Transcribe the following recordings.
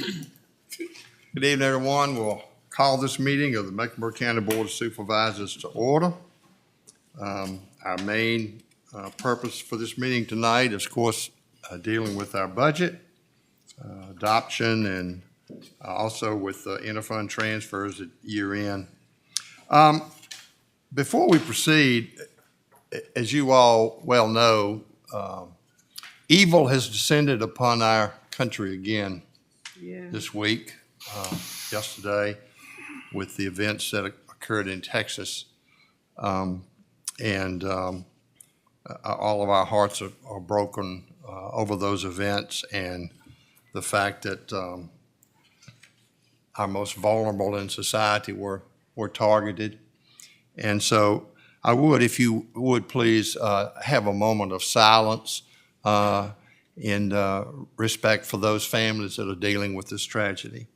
Good evening, everyone. We'll call this meeting of the Mecklenburg County Board of Supervisors to order. Our main purpose for this meeting tonight is, of course, dealing with our budget, adoption, and also with interfund transfers at year end. Before we proceed, as you all well know, evil has descended upon our country again this week, yesterday, with the events that occurred in Texas. All of our hearts are broken over those events and the fact that our most vulnerable in society were targeted. And so I would, if you would please have a moment of silence in respect for those families that are dealing with this tragedy.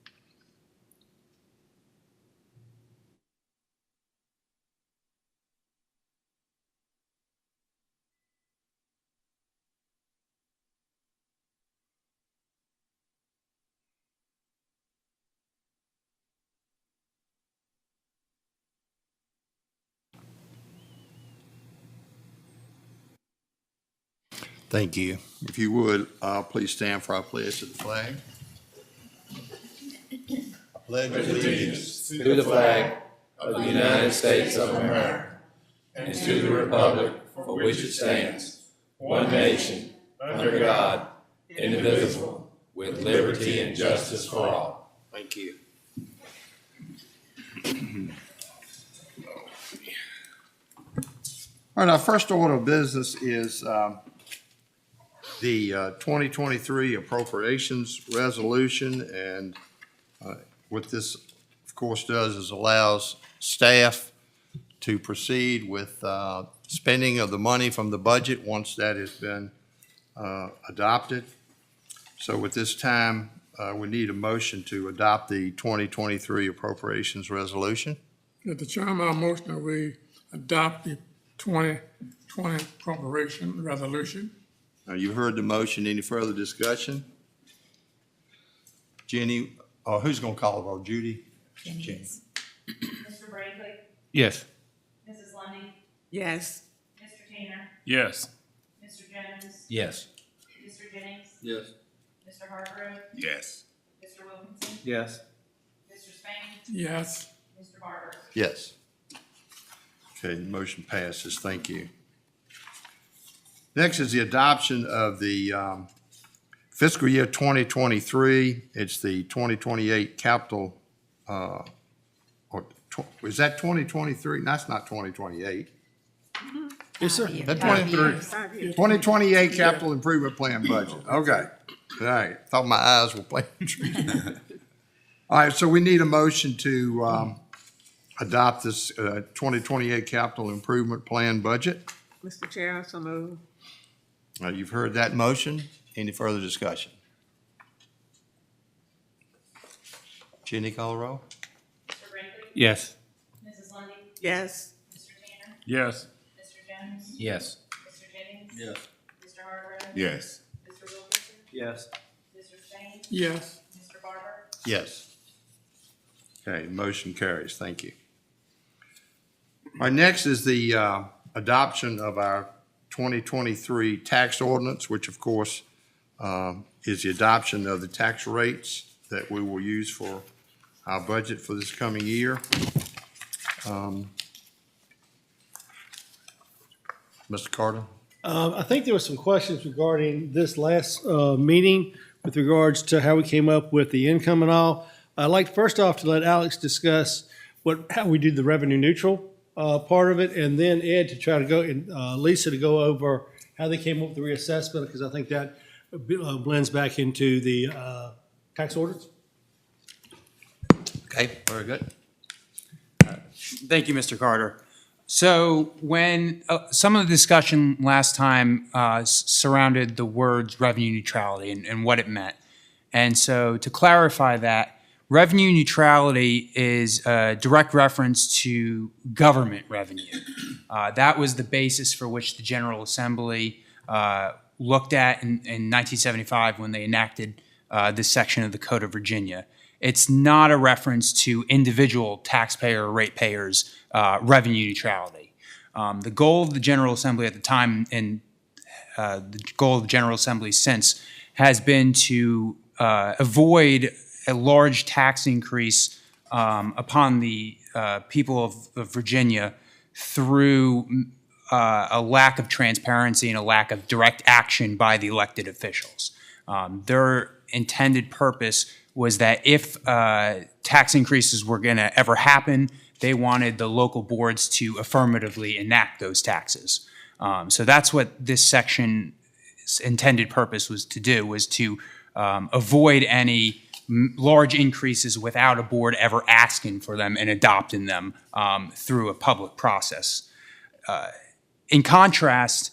Thank you. If you would, please stand for our pledge to the flag. I pledge allegiance to the flag of the United States of America and to the republic for which it stands, one nation, under God, indivisible, with liberty and justice for all. Thank you. All right, our first order of business is the 2023 appropriations resolution, and what this, of course, does is allows staff to proceed with spending of the money from the budget once that has been adopted. So at this time, we need a motion to adopt the 2023 appropriations resolution. Mr. Chairman, I motion that we adopt the 2020 appropriation resolution. Now, you heard the motion. Any further discussion? Jenny, who's going to call it? Judy? Jenny. Mr. Brinkley? Yes. Mrs. Lundy. Yes. Mr. Tanner? Yes. Mr. Jones? Yes. Mr. Jennings? Yes. Mr. Hargrove? Yes. Mr. Wilkinson? Yes. Mr. Spain? Yes. Mr. Barber? Yes. Okay, the motion passes. Thank you. Next is the adoption of the fiscal year 2023. It's the 2028 capital, is that 2023? That's not 2028. Yes, sir. That's 2028 capital improvement plan budget. Okay. All right. Thought my eyes were playing tricks. All right, so we need a motion to adopt this 2028 capital improvement plan budget. Mr. Chair, so move. You've heard that motion. Any further discussion? Jenny, call the roll. Mr. Brinkley? Yes. Mrs. Lundy. Yes. Mr. Tanner? Yes. Mr. Jones? Yes. Mr. Jennings? Yes. Mr. Hargrove? Yes. Mr. Wilkinson? Yes. Mr. Spain? Yes. Mr. Barber? Yes. Okay, motion carries. Thank you. All right, next is the adoption of our 2023 tax ordinance, which of course is the adoption of the tax rates that we will use for our budget for this coming year. Mr. Carter? I think there were some questions regarding this last meeting with regards to how we came up with the income and all. I'd like first off to let Alex discuss how we do the revenue neutral part of it, and then Ed to try to go, and Lisa to go over how they came up with the reassessment, because I think that blends back into the tax orders. Okay, very good. Thank you, Mr. Carter. So when some of the discussion last time surrounded the words revenue neutrality and what it meant. And so to clarify that, revenue neutrality is a direct reference to government revenue. That was the basis for which the General Assembly looked at in 1975 when they enacted this section of the Code of Virginia. It's not a reference to individual taxpayer or ratepayers' revenue neutrality. The goal of the General Assembly at the time, and the goal of the General Assembly since, has been to avoid a large tax increase upon the people of Virginia through a lack of transparency and a lack of direct action by the elected officials. Their intended purpose was that if tax increases were going to ever happen, they wanted the local boards to affirmatively enact those taxes. So that's what this section's intended purpose was to do, was to avoid any large increases without a board ever asking for them and adopting them through a public process. In contrast,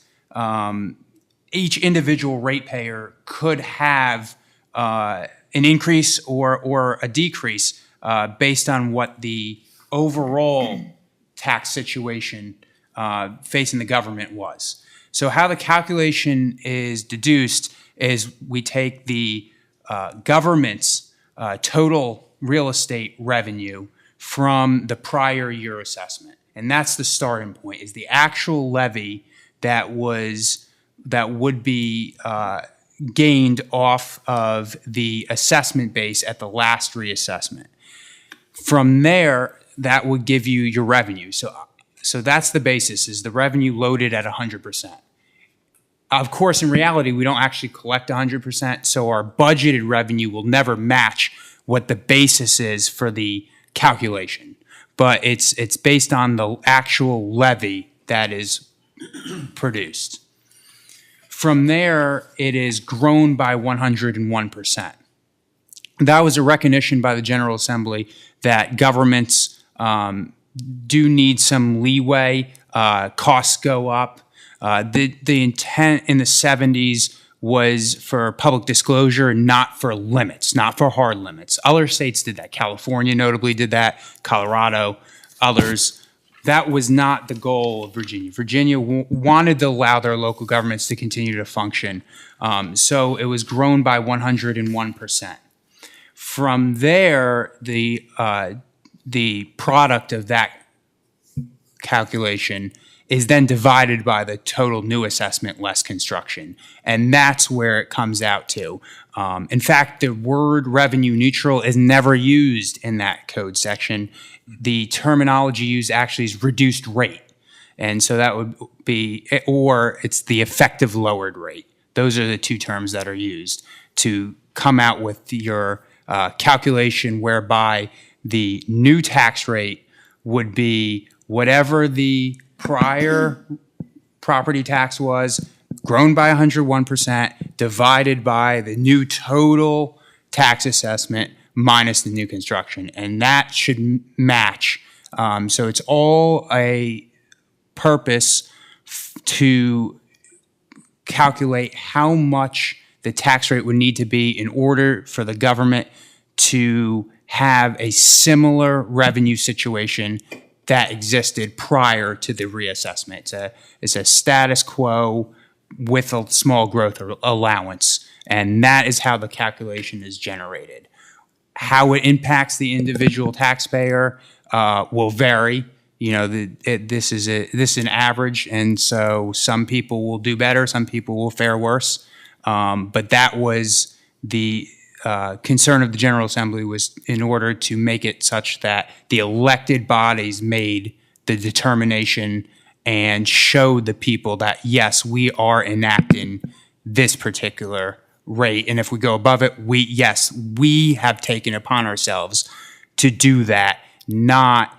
each individual ratepayer could have an increase or a decrease based on what the overall tax situation facing the government was. So how the calculation is deduced is we take the government's total real estate revenue from the prior year assessment. And that's the starting point, is the actual levy that would be gained off of the assessment base at the last reassessment. From there, that would give you your revenue. So that's the basis, is the revenue loaded at 100%. Of course, in reality, we don't actually collect 100%, so our budgeted revenue will never match what the basis is for the calculation. But it's based on the actual levy that is produced. From there, it is grown by 101%. That was a recognition by the General Assembly that governments do need some leeway. Costs go up. The intent in the 70s was for public disclosure, not for limits, not for hard limits. Other states did that. California notably did that, Colorado, others. That was not the goal of Virginia. Virginia wanted to allow their local governments to continue to function. So it was grown by 101%. From there, the product of that calculation is then divided by the total new assessment less construction. And that's where it comes out to. In fact, the word revenue neutral is never used in that code section. The terminology used actually is reduced rate. And so that would be, or it's the effective lowered rate. Those are the two terms that are used to come out with your calculation whereby the new tax rate would be whatever the prior property tax was, grown by 101%, divided by the new total tax assessment minus the new construction. And that should match. So it's all a purpose to calculate how much the tax rate would need to be in order for the government to have a similar revenue situation that existed prior to the reassessment. It's a status quo with a small growth allowance, and that is how the calculation is generated. How it impacts the individual taxpayer will vary. You know, this is an average, and so some people will do better, some people will fare worse. But that was the concern of the General Assembly, was in order to make it such that the elected bodies made the determination and showed the people that, yes, we are enacting this particular rate. And if we go above it, we have taken upon ourselves to do that, not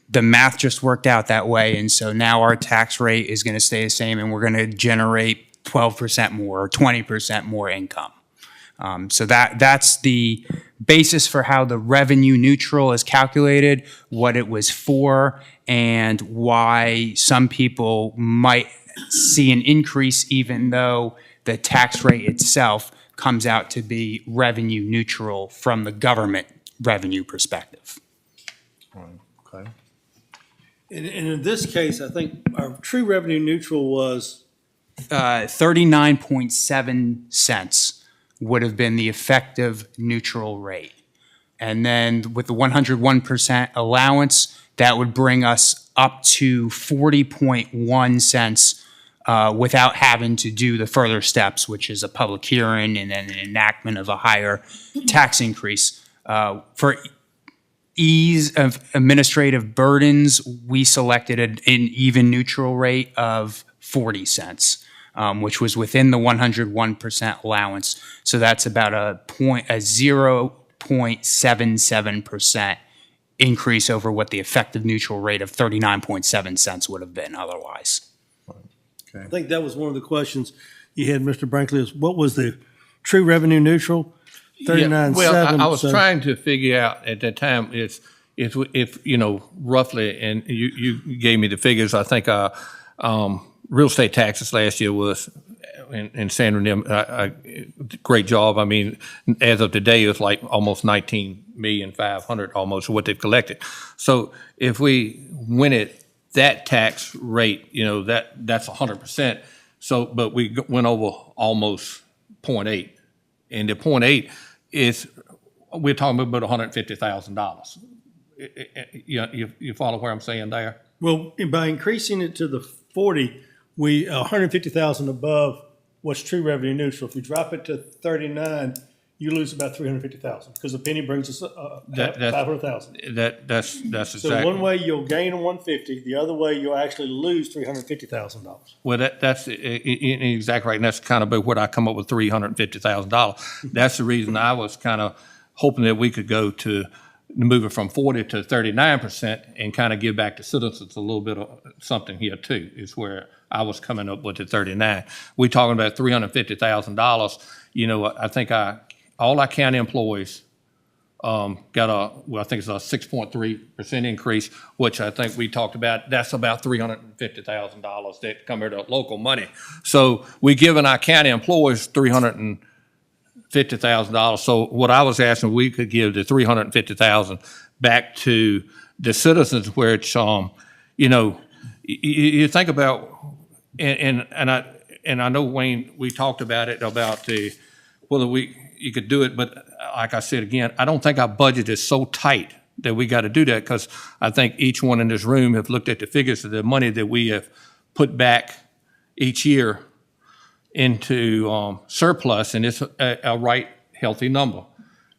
the math just worked out that way. And so now our tax rate is going to stay the same and we're going to generate 12% more or 20% more income. So that's the basis for how the revenue neutral is calculated, what it was for, and why some people might see an increase even though the tax rate itself comes out to be revenue neutral from the government revenue perspective. Okay. And in this case, I think our true revenue neutral was 39.7 cents would have been the effective neutral rate. And then with the 101% allowance, that would bring us up to 40.1 cents without having to do the further steps, which is a public hearing and then an enactment of a higher tax increase. For ease of administrative burdens, we selected an even neutral rate of 40 cents, which was within the 101% allowance. So that's about a 0.77% increase over what the effective neutral rate of 39.7 cents would have been otherwise. I think that was one of the questions you had, Mr. Brinkley, is what was the true revenue neutral? Yeah, 39.7. well, I was so- trying to figure out at that time, if you know, roughly, and you gave me the figures, I think real estate taxes last year was, and Sandra and them, great job. I mean, as of today, it's like almost 19,500,000 almost what they've collected. So if we went at that tax rate, you know, that's 100%. So, but we went over almost 0.8, and the 0.8 is, we're talking about $150,000. You follow where I'm saying there? Well, by increasing it to the 40, we 150,000 above what's true revenue neutral. If we drop it to 39, you lose about 350,000 because a penny brings us That's 500,000. That's So exactly. one way you'll gain on 150, the other way you'll actually lose $350,000. Well, that's exactly right, and that's kind of what I come up with, $350,000. That's the reason I was kind of hoping that we could go to move it from 40 to 39% and kind of give back to citizens a little bit of something here too, is where I was coming up with the 39. We're talking about $350,000. You know, I think all our county employees got I think it's a 6.3% increase, which I think we talked about. That's about $350,000 that come here to local money. So we giving our county employees $350,000. So what I was asking, we could give the $350,000 back to the citizens, where it's you know, you think about, and I know, Wayne, we talked about it, about whether you could do it, but like I said again, I don't think our budget is so tight that we got to do that, because I think each one in this room have looked at the figures of the money that we have put back each year into surplus, and it's a right healthy number.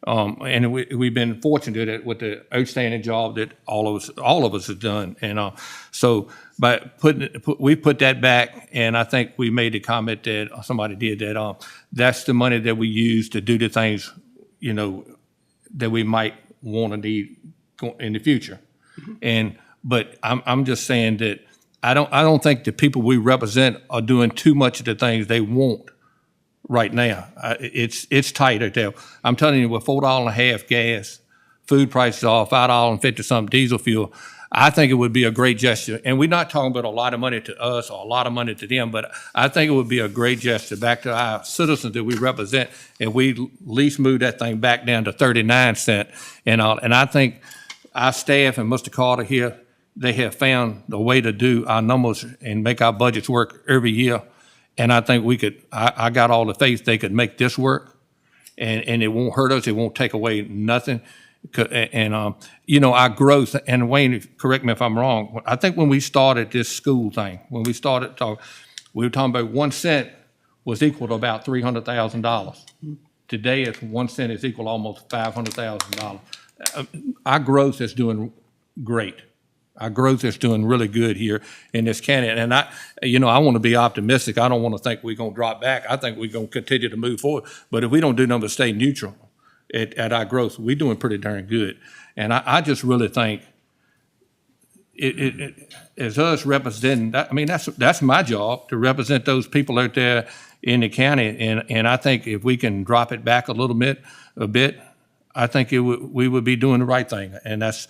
And we've been fortunate with the outstanding job that all of us have done. And so by we put that back, and I think we made the comment that somebody did that that's the money that we use to do the things, you know, that we might want to need in the future. But I'm just saying that I don't think the people we represent are doing too much of the things they want right now. It's tight out there. I'm telling you, with $4.50 gas, food prices are $5.50 something diesel fuel, I think it would be a great gesture. And we're not talking about a lot of money to us or a lot of money to them, but I think it would be a great gesture back to our citizens that we represent, and we at least move that thing back down to 39 cents. And I think our staff and Mr. Carter here, they have found a way to do our numbers and make our budgets work every year. And I think we could, I got all the faith they could make this work, and it won't hurt us. It won't take away nothing. And, you know, our growth, and Wayne, correct me if I'm wrong, I think when we started this school thing, when we started talking, we were talking about 1 cent was equal to about $300,000. Today, 1 cent is equal to almost $500,000. Our growth is doing great. Our growth is doing really good here in this county. And I want to be optimistic. I don't want to think we're going to drop back. I think we're going to continue to move forward. But if we don't do nothing but stay neutral at our growth, we're doing pretty darn good. And I just really think it as us representing, I mean, that's my job, to represent those people out there in the county. And I think if we can drop it back a bit, I think we would be doing the right thing. And that's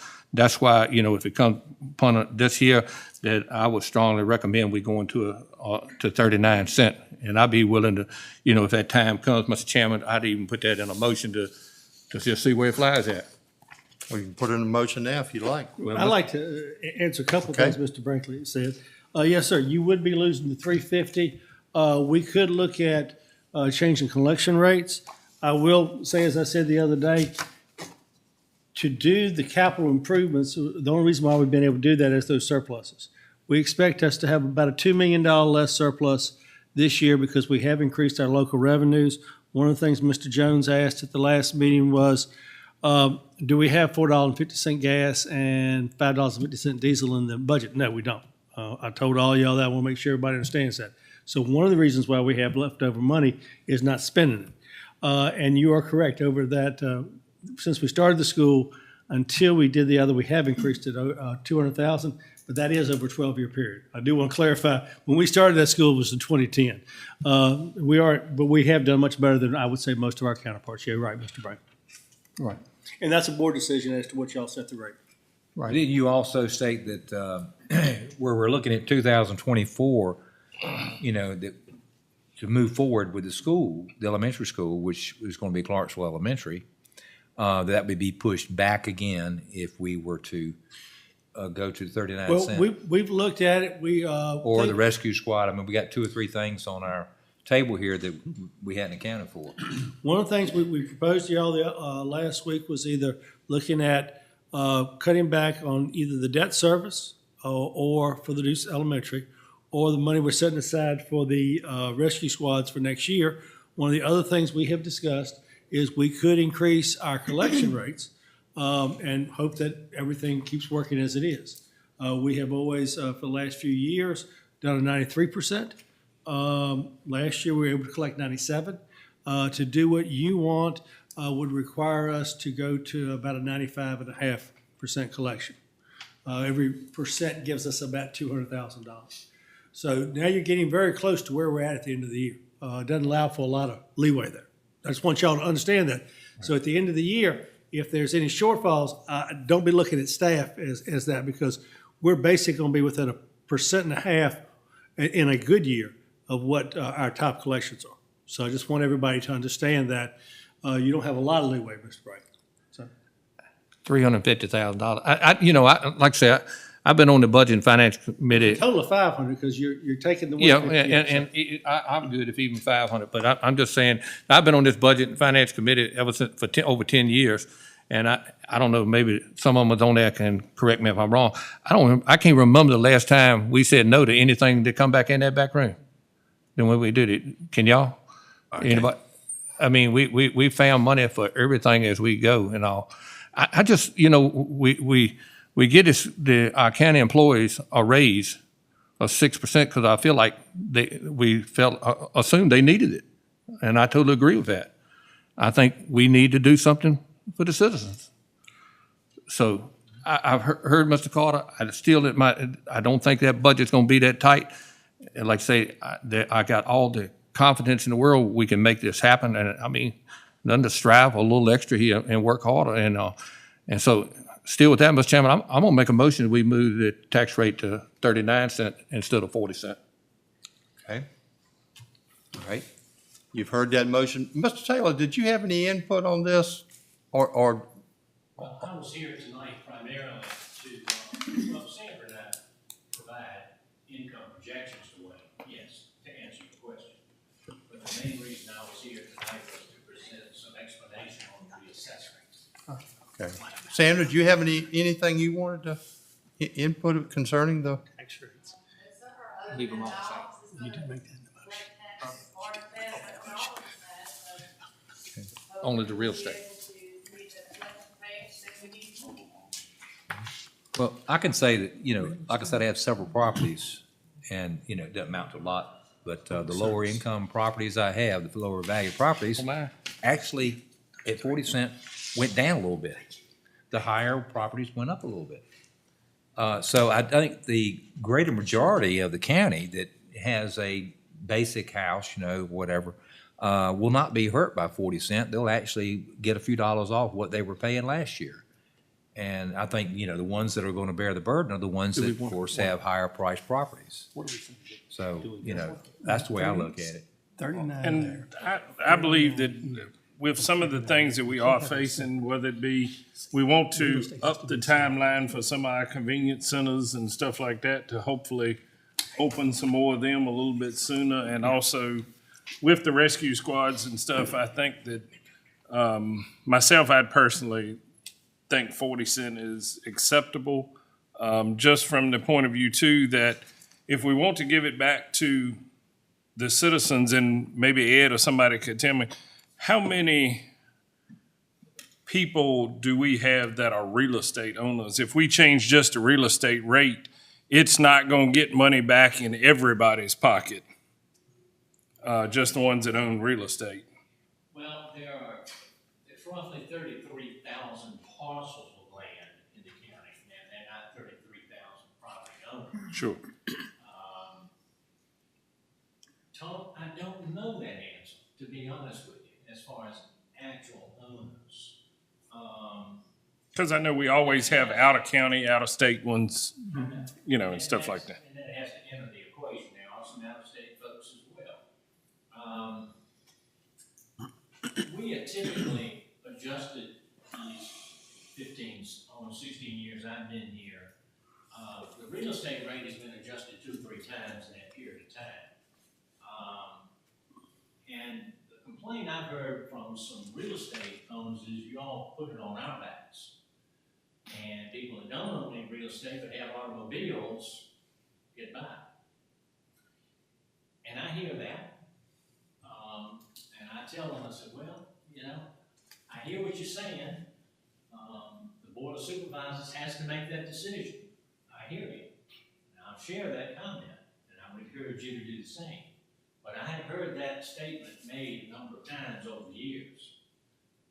why, you know, if it comes upon this year, that I would strongly recommend we go into to 39 cents. And I'd be willing to, you know, if that time comes, Mr. Chairman, I'd even put that in a motion to just see where it flies at. Well, you can put it in a motion now if you like. I'd like to answer a couple of Okay. things Mr. Brinkley said. Yes, sir, you would be losing the $350. We could look at changing collection rates. I will say, as I said the other day, to do the capital improvements, the only reason why we've been able to do that is those surpluses. We expect us to have about a $2 million less surplus this year because we have increased our local revenues. One of the things Mr. Jones asked at the last meeting was, do we have $4.50 gas and $5.50 diesel in the budget? No, we don't. I told all y'all that. I want to make sure everybody understands that. So one of the reasons why we have leftover money is not spending it. And you are correct over that. Since we started the school until we did the other, we have increased it 200,000, but that is over a 12-year period. I do want to clarify, when we started that school, it was in 2010. But we have done much better than I would say most of our counterparts. You're right, Mr. Brown. Right. And that's a board decision as to what y'all set the rate. Didn't you also state that, where we're looking at 2024, that to move forward with the school, the elementary school, which is going to be Clarksville Elementary, that would be pushed back again if we were to go to 39 Well, cents? we've looked at it. Or the rescue squad. I mean, we got 2 or 3 things on our table here that we hadn't accounted for. One of the things we proposed to y'all last week was either looking at cutting back on either the debt service or for the Deuce Elementary, or the money we're setting aside for the rescue squads for next year. One of the other things we have discussed is we could increase our collection rates and hope that everything keeps working as it is. We have always, for the last few years, done a 93%. Last year, we were able to collect 97. To do what you want would require us to go to about a 95.5% collection. Every percent gives us about $200,000. So now you're getting very close to where we're at the end of the year. It doesn't allow for a lot of leeway there. I just want y'all to understand that. So at the end of the year, if there's any shortfalls, don't be looking at staff as that, because we're basically going to be within 1.5% in a good year of what our top collections are. So I just want everybody to understand that you don't have a lot of leeway, Mr. Bright. So $350,000. Like I said, I've been on the Budget and Finance Committee. total of 500 because you're taking the Yeah, 150. I'm good if even 500, but I'm just saying, I've been on this Budget and Finance Committee ever since, for over 10 years. And I don't know, maybe some of them was on there can correct me if I'm wrong. I can't remember the last time we said no to anything to come back in that back room than when we did it. Can y'all? Anybody? I mean, we found money for everything as we go and all. I just, we get our county employees a raise of 6% because I feel like assumed they needed it. And I totally agree with that. I think we need to do something for the citizens. So I've heard Mr. Carter. I don't think that budget's going to be that tight. And like I say, I got all the confidence in the world we can make this happen. And I mean, nothing to strive a little extra here and work harder. And so still with that, Mr. Chairman, I'm going to make a motion that we move the tax rate to 39 cents instead of 40 cents. Okay. All right. You've heard that motion. Mr. Taylor, did you have any input on this? Or Well, I was here tonight primarily well, Sanford and I provide income projections to Wayne, yes, to answer your question. But the main reason I was here tonight was to present some explanation on the assessment. Okay. Sandra, do you have anything you wanted to input concerning the? Tax rates. Leave them all the same. You did make that in the motion. Only the real estate. Well, I can say that, like I said, I have several properties and, it doesn't amount to a lot, but the lower income properties I have, the lower value properties, actually at 40 cent went down a little bit. The higher properties went up a little bit. So I think the greater majority of the county that has a basic house, whatever, will not be hurt by 40 cent. They'll actually get a few dollars off what they were paying last year. And I think, the ones that are going to bear the burden are the ones that, of course, have higher priced properties. So, that's the way I look at it. 39 And there. I believe that with some of the things that we are facing, whether it be, we want to up the timeline for some of our convenience centers and stuff like that to hopefully open some more of them a little bit sooner. And also with the rescue squads and stuff, I think that Myself, I'd personally think 40 cent is acceptable, just from the point of view too, that if we want to give it back to the citizens, and maybe Ed or somebody could tell me, how many people do we have that are real estate owners? If we change just the real estate rate, it's not gonna get money back in everybody's pocket, just the ones that own real estate. Well, there's roughly 33,000 parcels of land in the county, and they're not 33,000 property owners. Sure. Tom, I don't know that answer, to be honest with you, as far as actual owners. Because I know we always have out-of-county, out-of-state ones, and stuff like that. And that has to enter the equation. There are some out-of-state folks as well. We have typically adjusted these 15, almost 16 years I've been here. The real estate rate has been adjusted 2 or 3 times in that period of time. And the complaint I've heard from some real estate owners is you all put it on our backs. And people that don't own any real estate but have automobiles get by. And I hear that. And I tell them, I said, well, I hear what you're saying. The Board of Supervisors has to make that decision. I hear you. And I'll share that comment, and I would encourage you to do the same. But I have heard that statement made a number of times over the years,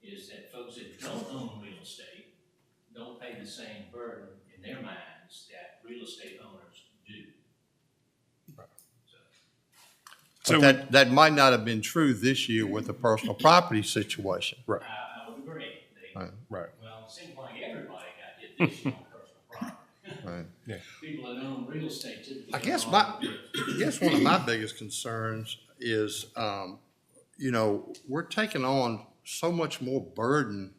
is that folks that don't own real estate don't pay the same burden in their minds that real estate owners do. But that might not have been true this year with the personal property situation. Right. I would agree. Right. Well, it seems like everybody got hit this year on personal property. Right. Yeah. People that own real estate typically. I guess own my, automobiles. I guess one of my biggest concerns is, we're taking on so much more burden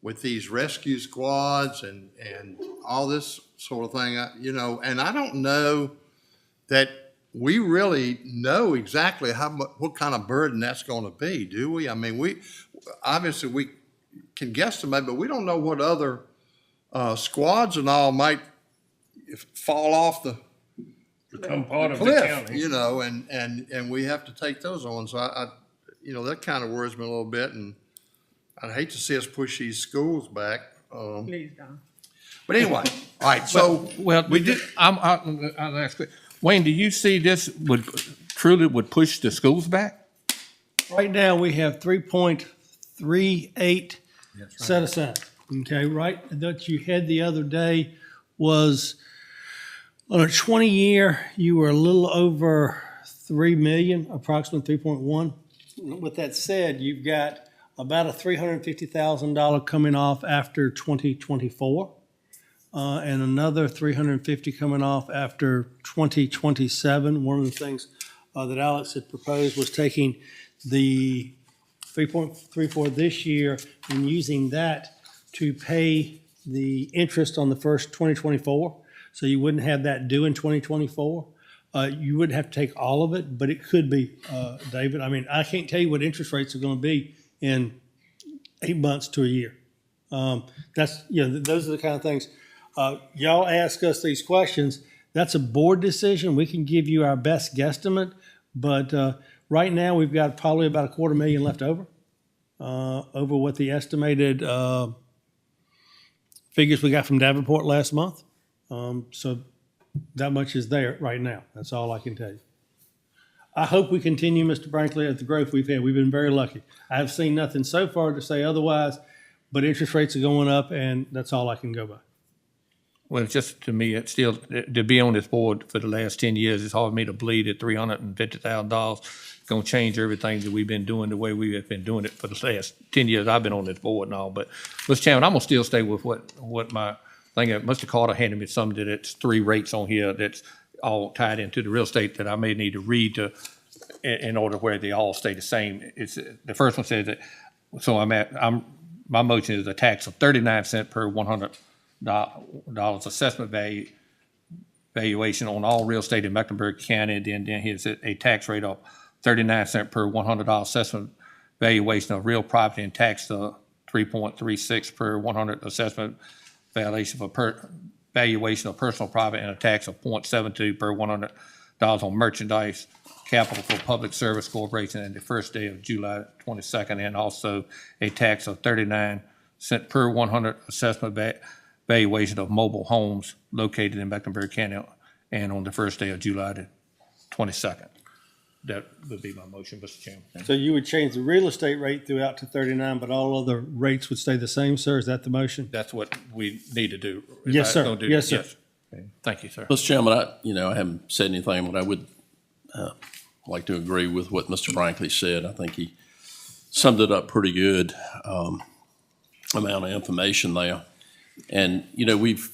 with these rescue squads and all this sort of thing, and I don't know that we really know exactly what kind of burden that's gonna be, do we? I mean, we obviously can guesstimate, but we don't know what other squads and all might fall off the Become part of the cliff, county. and we have to take those on. So that kind of worries me a little bit, and I'd hate to see us push these schools back. Please don't. But anyway, all right, so Well, we did, I'll ask you, Wayne, do you see this truly would push the schools back? Right now, we have 3.38 set aside. Okay, right, that you had the other day was on a 20-year, you were a little over 3 million, approximately 3.1. With that said, you've got about a $350,000 coming off after 2024. And another 350 coming off after 2027. One of the things that Alex had proposed was taking the 3.34 this year and using that to pay the interest on the first 2024. So you wouldn't have that due in 2024. You wouldn't have to take all of it, but it could be, David. I mean, I can't tell you what interest rates are going to be in 8 months to a year. Those are the kind of things. Y'all ask us these questions. That's a board decision. We can give you our best guesstimate, but right now we've got probably about $250,000 left over what the estimated figures we got from Davenport last month. So that much is there right now. That's all I can tell you. I hope we continue, Mr. Brinkley, at the growth we've had. We've been very lucky. I have seen nothing so far to say otherwise, but interest rates are going up, and that's all I can go by. Well, it's just, to me, it's still, to be on this board for the last 10 years, it's hard for me to believe that $350,000 is going to change everything that we've been doing the way we have been doing it for the last 10 years I've been on this board and all. But, Mr. Chairman, I'm going to still stay with what my thing, Mr. Carter handed me something that it's 3 rates on here that's all tied into the real estate that I may need to read in order where they all stay the same. It's, the first one says that, so my motion is a tax of 39 cents per $100 assessment valuation on all real estate in Mecklenburg County. Then here's a tax rate of 39 cents per $100 assessment valuation of real property and tax to 3.36 per 100 assessment valuation valuation of personal property and a tax of 0.72 per $100 on merchandise capital for public service corporation and the first day of July 22nd, and also a tax of 39 cents per 100 assessment valuation of mobile homes located in Mecklenburg County and on the first day of July the 22nd. That would be my motion, Mr. Chairman. So you would change the real estate rate throughout to 39, but all other rates would stay the same, sir? Is that the motion? That's what we need to do. If Yes, I sir. don't do Yes, that, sir. Okay. Thank you, sir. Mr. Chairman, I haven't said anything, but I would like to agree with what Mr. Brinkley said. I think he summed it up pretty good, amount of information there. And, we've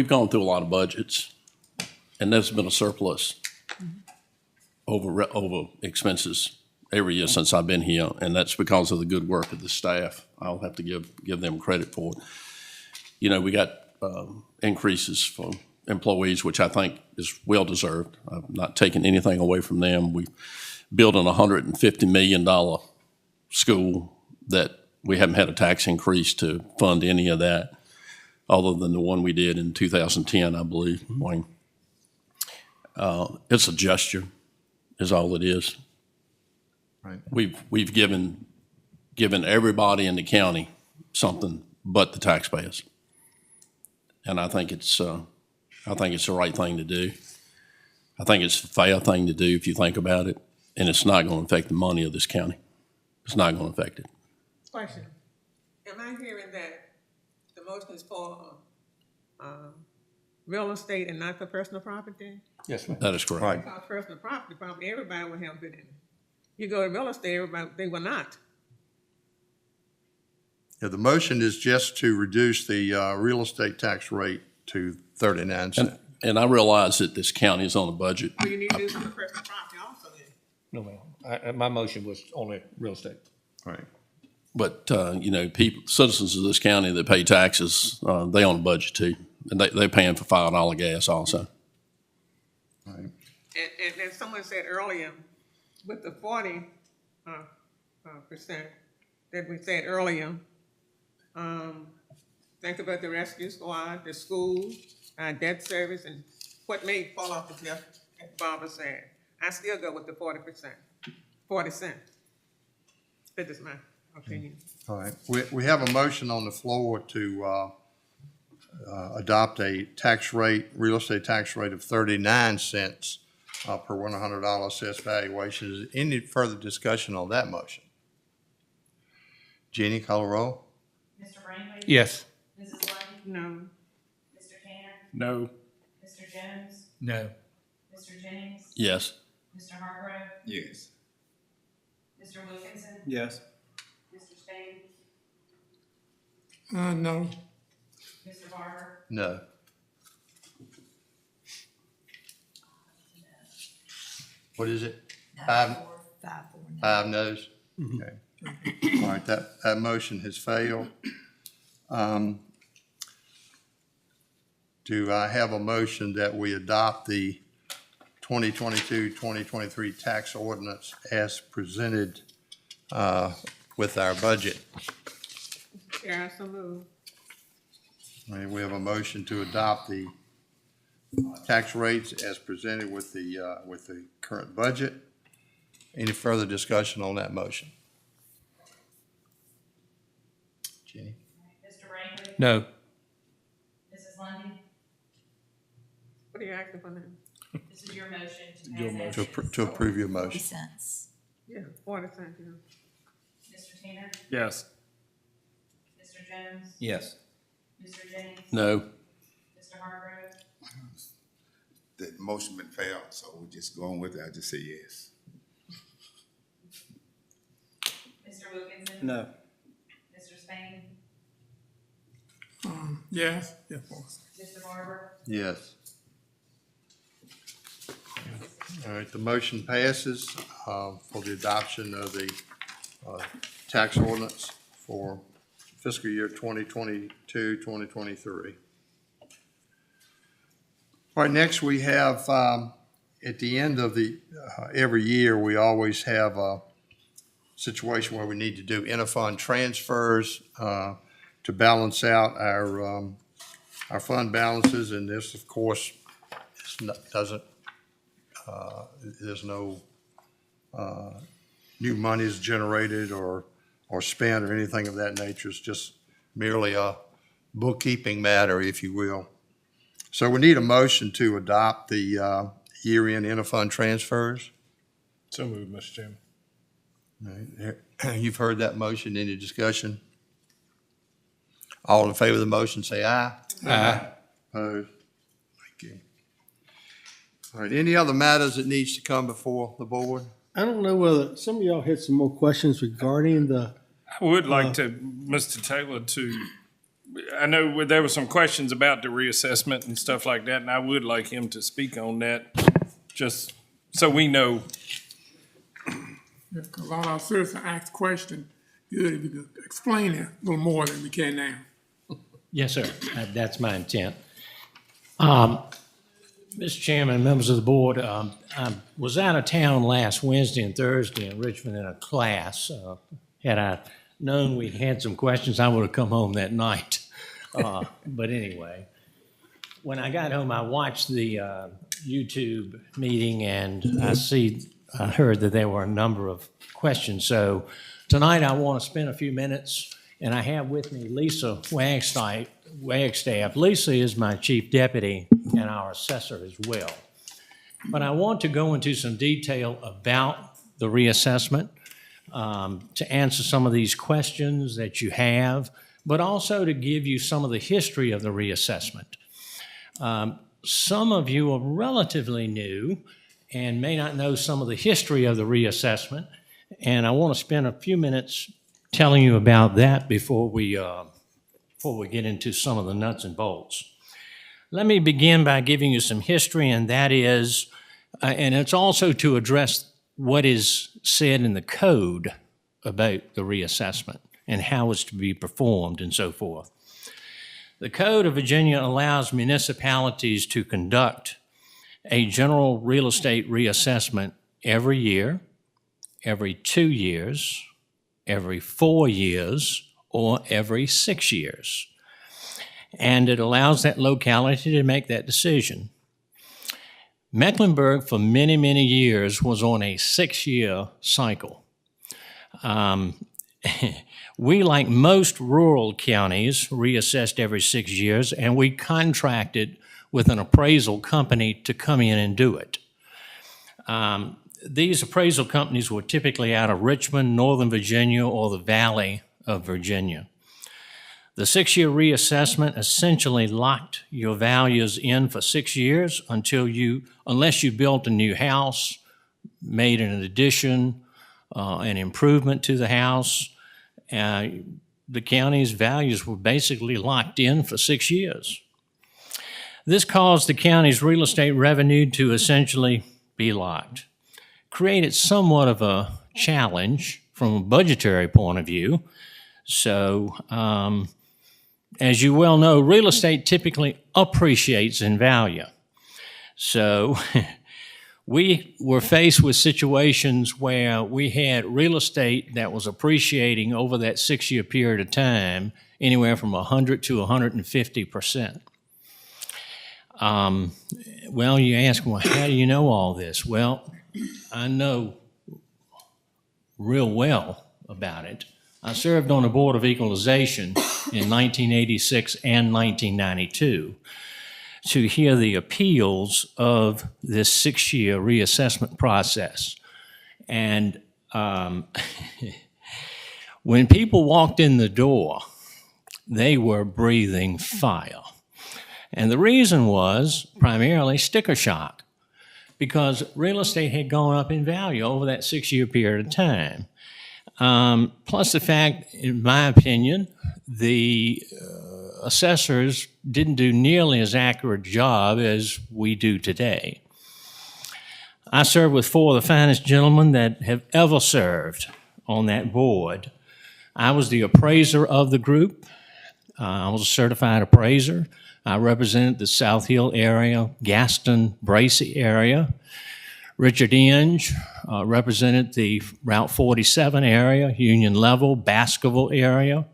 gone through a lot of budgets, and there's been a surplus over expenses every year since I've been here, and that's because of the good work of the staff. I'll have to give them credit for it. We got increases for employees, which I think is well-deserved. I've not taken anything away from them. We built an $150 million school that we haven't had a tax increase to fund any of that, other than the one we did in 2010, I believe, Wayne. It's a gesture, is all it is. Right. We've given everybody in the county something but the taxpayers, and I think it's the right thing to do. I think it's a fair thing to do if you think about it, and it's not going to affect the money of this county. It's not going to affect it. Question. Am I hearing that the motion is for real estate and not for personal property? Yes, ma'am. That is correct. Right. Because personal property, everybody will have good in it. You go to real estate, everybody, they will not. Yeah, the motion is just to reduce the real estate tax rate to 39 cents. And I realize that this county is on a budget. So you need to do some personal property also then. No, ma'am. My motion was only real estate. Right. But, citizens of this county that pay taxes, they on a budget too. And they're paying for $5 gas also. Right. And someone said earlier, with the 40% that we said earlier, think about the rescue squad, the school, debt service, and what may fall off the cliff, as Barbara said. I still go with the 40%, 40 cents. That is my opinion. All right. We have a motion on the floor to adopt a tax rate, real estate tax rate of 39 cents per $100 assessed valuation. Is there any further discussion on that motion? Jenny, call a roll. Mr. Brinkley? Yes. Mrs. Lundy. No. Mr. Tanner? No. Mr. Jones? No. Mr. Jennings? Yes. Mr. Hargrove? Yes. Mr. Wilkinson? Yes. Mr. Spain? No. Mr. Barber? No. What is it? Five noes? Okay. All right, that motion has failed. Do I have a motion that we adopt the 2022-2023 tax ordinance as presented with our budget? Chair, I so move. All right, we have a motion to adopt the tax rates as presented with the current budget. Any further discussion on that motion? Jenny? Mr. Brinkley? No. Mrs. Lundy. What are you asking for now? This is your motion to Your pass motion. actions. To approve your motion. Cents. Yeah, 40 cents, yeah. Mr. Tanner? Yes. Mr. Jones? Yes. Mr. Jennings? No. Mr. Hargrove? The motion been failed, so we're just going with it. I just say yes. Mr. Wilkinson? No. Mr. Spain? Yes. Yes. Mr. Barber? Yes. All right, the motion passes for the adoption of the tax ordinance for fiscal year 2022, 2023. All right, next we have, at the end of the, every year, we always have situation where we need to do interfund transfers to balance out our fund balances, and this, of course, doesn't, there's no new monies generated or spent or anything of that nature. It's just merely a bookkeeping matter, if you will. So we need a motion to adopt the year-end interfund transfers. So moved, Mr. Chairman. All right. You've heard that motion. Any discussion? All in favor of the motion, say aye. Aye. Opposed? Thank you. All right, any other matters that needs to come before the board? I don't know whether, some of y'all had some more questions regarding the, I would like to, Mr. Taylor, I know there were some questions about the reassessment and stuff like that, and I would like him to speak on that, just so we know. Yeah, 'cause a lot of our citizens ask questions, good if you could explain it a little more than we can now. Yes, sir. That's my intent. Mr. Chairman, members of the board, I was out of town last Wednesday and Thursday in Richmond in a class. Had I known we had some questions, I would have come home that night. But anyway, when I got home, I watched the YouTube meeting, and I heard that there were a number of questions. So tonight I want to spend a few minutes, and I have with me Lisa Wagstaff. Lisa is my chief deputy and our assessor as well. But I want to go into some detail about the reassessment, to answer some of these questions that you have, but also to give you some of the history of the reassessment. Some of you are relatively new and may not know some of the history of the reassessment, and I want to spend a few minutes telling you about that before we get into some of the nuts and bolts. Let me begin by giving you some history, and that is, and it's also to address what is said in the code about the reassessment and how it's to be performed and so forth. The Code of Virginia allows municipalities to conduct a general real estate reassessment every year, every 2 years, every 4 years, or every 6 years. And it allows that locality to make that decision. Mecklenburg, for many, many years, was on a 6-year cycle. We, like most rural counties, reassessed every 6 years, and we contracted with an appraisal company to come in and do it. These appraisal companies were typically out of Richmond, Northern Virginia, or the Valley of Virginia. The 6-year reassessment essentially locked your values in for 6 years unless you built a new house, made an addition, an improvement to the house. The county's values were basically locked in for 6 years. This caused the county's real estate revenue to essentially be locked. Created somewhat of a challenge from a budgetary point of view. So, as you well know, real estate typically appreciates in value. So we were faced with situations where we had real estate that was appreciating over that 6-year period of time, anywhere from 100 to 150%. Well, you ask, well, how do you know all this? Well, I know real well about it. I served on the Board of Equalization in 1986 and 1992 to hear the appeals of this 6-year reassessment process. And when people walked in the door, they were breathing fire. And the reason was primarily sticker shock, because real estate had gone up in value over that 6-year period of time. Plus the fact, in my opinion, the assessors didn't do nearly as accurate a job as we do today. I served with 4 of the finest gentlemen that have ever served on that board. I was the appraiser of the group. I was a certified appraiser. I represented the South Hill area, Gaston, Bracy area. Richard Inge represented the Route 47 area, Union Level, Baskerville area.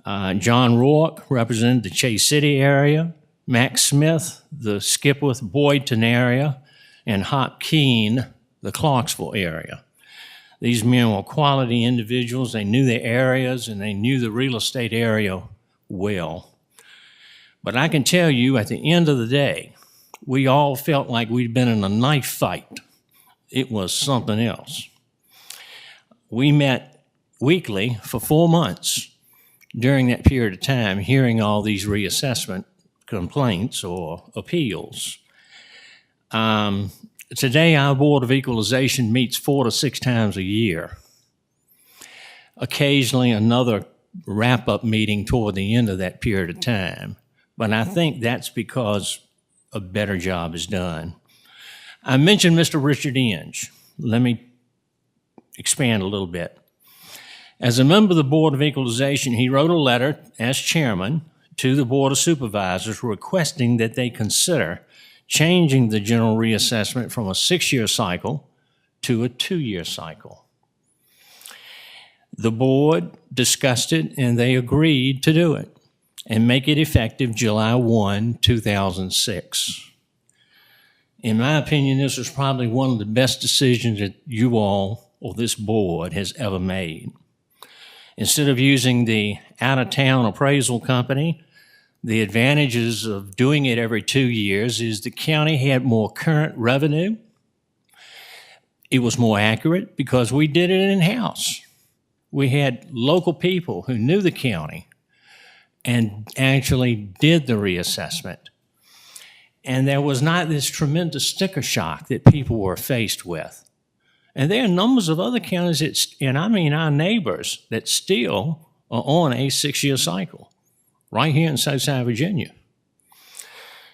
John Rourke represented the Chase City area. Max Smith, the Skipworth Boydton area. And Hop Keen, the Clarksville area. These men were quality individuals. They knew their areas and they knew the real estate area well. But I can tell you, at the end of the day, we all felt like we'd been in a knife fight. It was something else. We met weekly for 4 months during that period of time, hearing all these reassessment complaints or appeals. Today, our Board of Equalization meets 4 to 6 times a year. Occasionally, another wrap-up meeting toward the end of that period of time. But I think that's because a better job is done. I mentioned Mr. Richard Inge. Let me expand a little bit. As a member of the Board of Equalization, he wrote a letter as chairman to the Board of Supervisors requesting that they consider changing the general reassessment from a 6-year cycle to a 2-year cycle. The board discussed it and they agreed to do it and make it effective July 1, 2006. In my opinion, this was probably one of the best decisions that you all or this board has ever made. Instead of using the out-of-town appraisal company, the advantages of doing it every 2 years is the county had more current revenue. It was more accurate because we did it in-house. We had local people who knew the county and actually did the reassessment. And there was not this tremendous sticker shock that people were faced with. And there are numbers of other counties, and I mean our neighbors, that still are on a 6-year cycle, right here in Southside Virginia.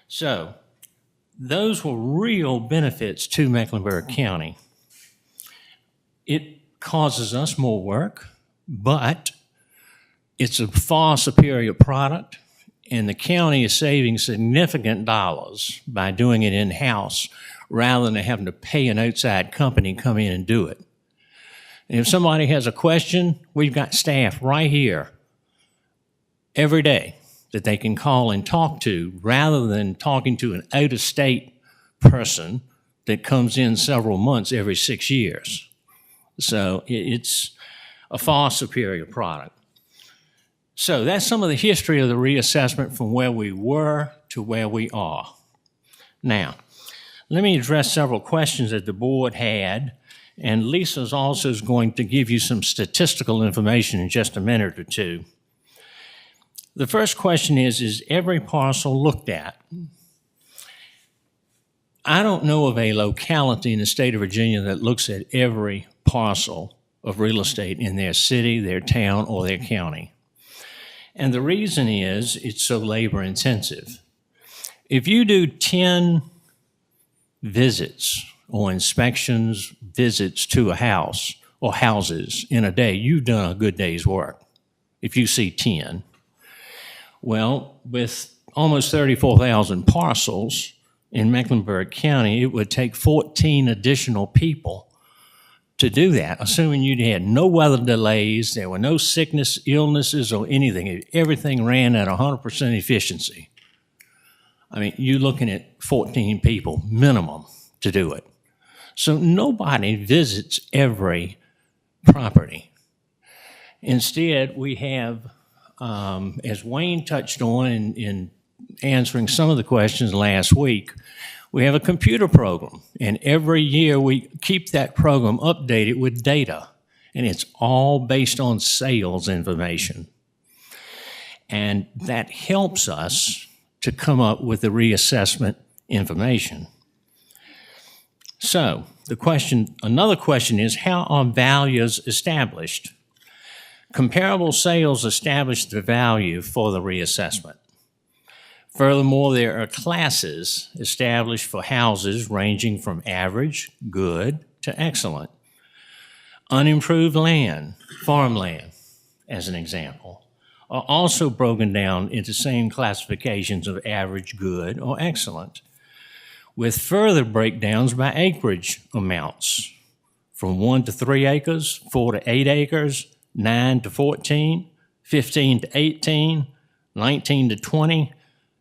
So those were real benefits to Mecklenburg County. It causes us more work, but it's a far superior product, and the county is saving significant dollars by doing it in-house rather than having to pay an outside company to come in and do it. And if somebody has a question, we've got staff right here every day that they can call and talk to rather than talking to an out-of-state person that comes in several months every 6 years. So it's a far superior product. So that's some of the history of the reassessment from where we were to where we are. Now, let me address several questions that the board had, and Lisa's also going to give you some statistical information in just a minute or two. The first question is every parcel looked at? I don't know of a locality in the state of Virginia that looks at every parcel of real estate in their city, their town, or their county. And the reason is it's so labor intensive. If you do 10 visits or inspections, visits to a house or houses in a day, you've done a good day's work. If you see 10. Well, with almost 34,000 parcels in Mecklenburg County, it would take 14 additional people to do that, assuming you had no weather delays, there were no sickness, illnesses, or anything. Everything ran at 100% efficiency. I mean, you're looking at 14 people minimum to do it. So nobody visits every property. Instead, we have, as Wayne touched on in answering some of the questions last week, we have a computer program, and every year we keep that program updated with data, and it's all based on sales information. And that helps us to come up with the reassessment information. So another question is, how are values established? Comparable sales establish the value for the reassessment. Furthermore, there are classes established for houses ranging from average, good, to excellent. Unimproved land, farmland, as an example, are also broken down into same classifications of average, good, or excellent. with further breakdowns by acreage amounts from 1 to 3 acres, 4 to 8 acres, 9 to 14, 15 to 18, 19 to 20,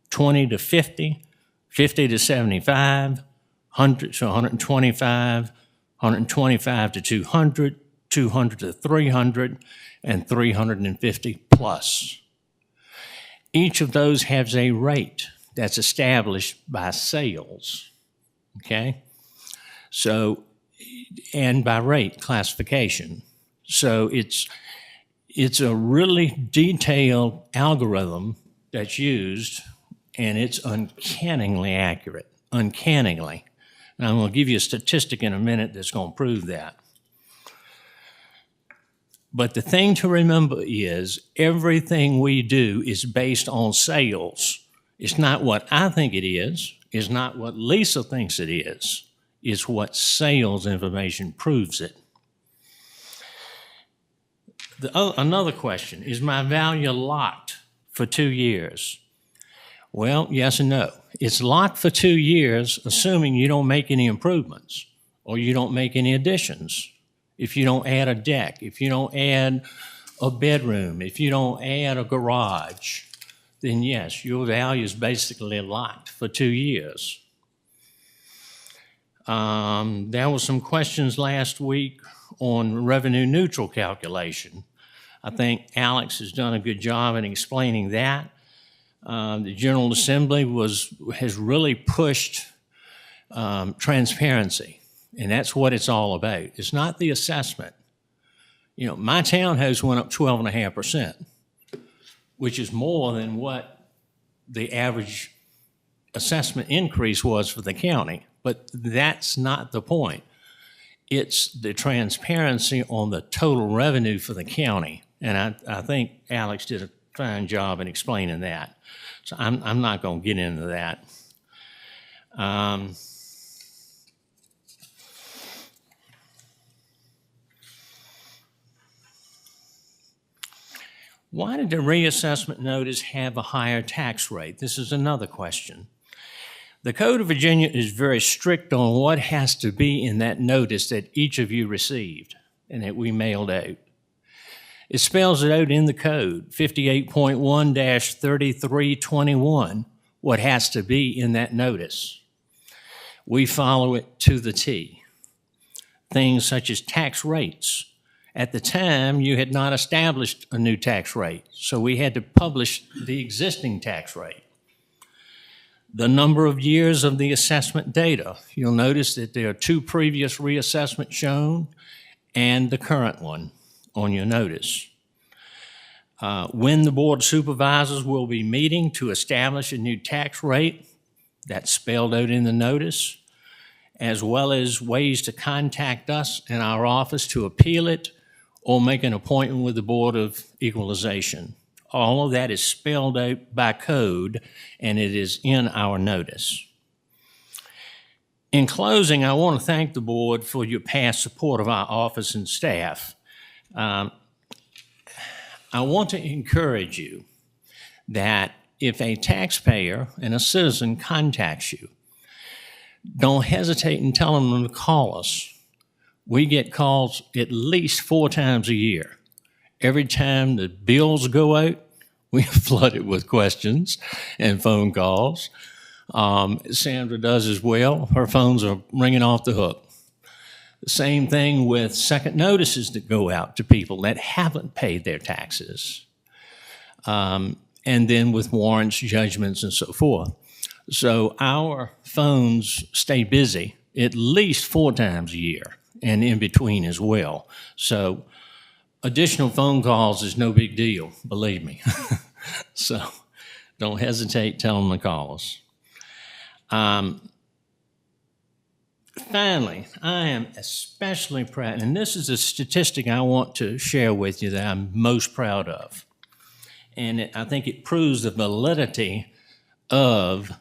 20 to 50, 50 to 75, 100 to 125, 125 to 200, 200 to 300, and 350 plus. Each of those has a rate that's established by sales, okay? So, and by rate classification. So it's a really detailed algorithm that's used, and it's uncannily accurate, uncannily. And I'm going to give you a statistic in a minute that's going to prove that. But the thing to remember is everything we do is based on sales. It's not what I think it is. It's not what Lisa thinks it is. It's what sales information proves it. Another question, is my value locked for 2 years? Well, yes and no. It's locked for 2 years, assuming you don't make any improvements or you don't make any additions. If you don't add a deck, if you don't add a bedroom, if you don't add a garage, then yes, your value is basically locked for 2 years. There were some questions last week on revenue neutral calculation. I think Alex has done a good job in explaining that. The General Assembly has really pushed transparency. And that's what it's all about. It's not the assessment. You know, my townhouse went up 12.5%, which is more than what the average assessment increase was for the county. But that's not the point. It's the transparency on the total revenue for the county. And I think Alex did a fine job in explaining that. So I'm not going to get into that. Why did the reassessment notice have a higher tax rate? This is another question. The Code of Virginia is very strict on what has to be in that notice that each of you received and that we mailed out. It spells it out in the code, 58.1-3321, what has to be in that notice. We follow it to the T. Things such as tax rates. At the time, you had not established a new tax rate, so we had to publish the existing tax rate. The number of years of the assessment data. You'll notice that there are 2 previous reassessments shown and the current one on your notice. When the Board of Supervisors will be meeting to establish a new tax rate, that's spelled out in the notice, as well as ways to contact us in our office to appeal it or make an appointment with the Board of Equalization. All of that is spelled out by code, and it is in our notice. In closing, I want to thank the board for your past support of our office and staff. I want to encourage you that if a taxpayer and a citizen contacts you, don't hesitate in telling them to call us. We get calls at least 4 times a year. Every time the bills go out, we are flooded with questions and phone calls. Sandra does as well. Her phones are ringing off the hook. The same thing with second notices that go out to people that haven't paid their taxes. And then with warrants, judgments, and so forth. So our phones stay busy at least 4 times a year and in between as well. So additional phone calls is no big deal, believe me. So don't hesitate, tell them to call us. Finally, I am especially proud, and this is a statistic I want to share with you that I'm most proud of. And I think it proves the validity of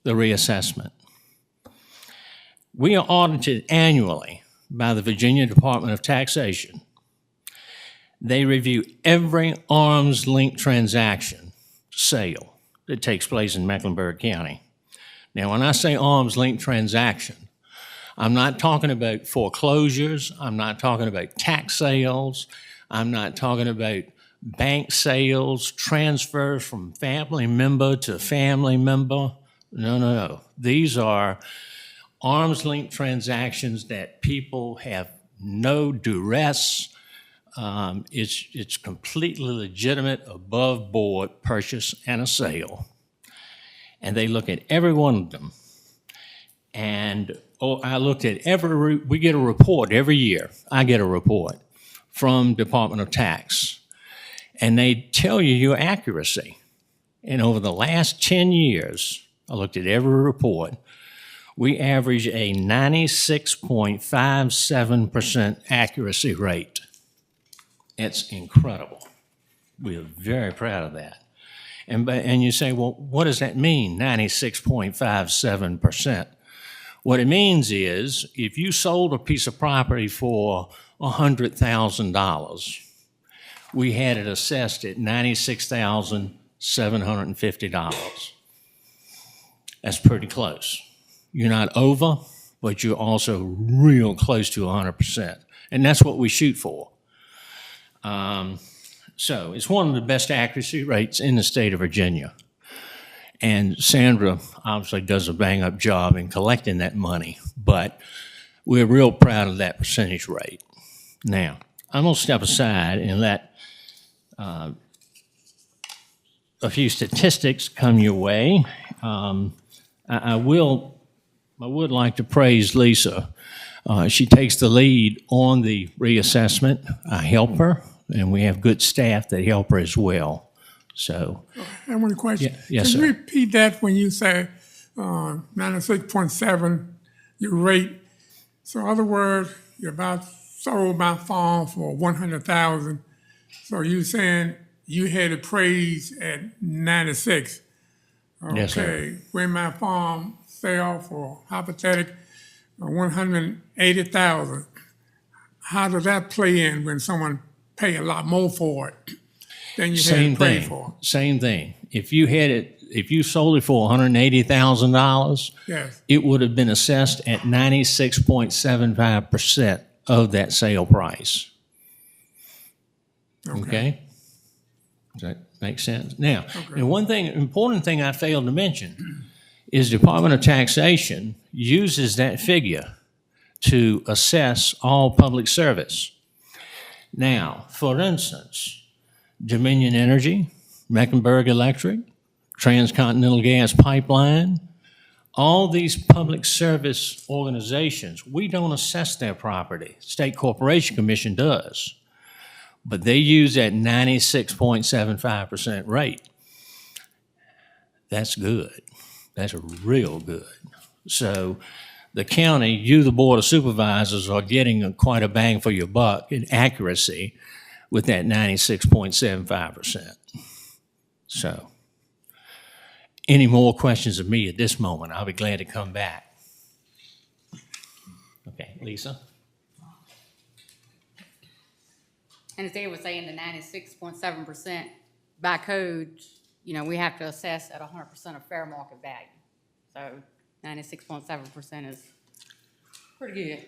the reassessment. We are audited annually by the Virginia Department of Taxation. They review every arm's length transaction, sale, that takes place in Mecklenburg County. Now, when I say arm's length transaction, I'm not talking about foreclosures, I'm not talking about tax sales, I'm not talking about bank sales, transfers from family member to family member. No. These are arm's length transactions that people have no duress. It's completely legitimate, above board purchase and a sale. And they look at every one of them. And I looked at we get a report every year. I get a report from Department of Tax. And they tell you your accuracy. And over the last 10 years, I looked at every report, we average a 96.57% accuracy rate. It's incredible. We are very proud of that. And you say, well, what does that mean, 96.57%? What it means is if you sold a piece of property for $100,000, we had it assessed at $96,750. That's pretty close. You're not over, but you're also real close to 100%. And that's what we shoot for. So it's one of the best accuracy rates in the state of Virginia. And Sandra obviously does a bang-up job in collecting that money, but we're real proud of that percentage rate. Now, I'm going to step aside and let a few statistics come your way. I would like to praise Lisa. She takes the lead on the reassessment. I help her, and we have good staff that help her as well. So, I have one question. Yes, Can sir. you repeat that when you say 96.7, your rate? So in other words, you sold my farm for 100,000. So you saying you had it appraised at 96? Yes, sir. Okay, when my farm sell for hypothetical 180,000, how does that play in when someone pay a lot more for it than you had it paid for? Same thing. If you sold it for $180,000, Yes. it would have been assessed at 96.75% of that sale price. Okay? Does that make sense? Now, and important thing I failed to mention is Department of Taxation uses that figure to assess all public service. Now, for instance, Dominion Energy, Mecklenburg Electric, Transcontinental Gas Pipeline, all these public service organizations, we don't assess their property. State Corporation Commission does. But they use that 96.75% rate. That's good. That's real good. So the county, you, the Board of Supervisors, are getting quite a bang for your buck in accuracy with that 96.75%. So, any more questions of me at this moment? I'll be glad to come back. Okay, Lisa? And as Dan was saying, the 96.7% by code, we have to assess at 100% of fair market value. So 96.7% is pretty good.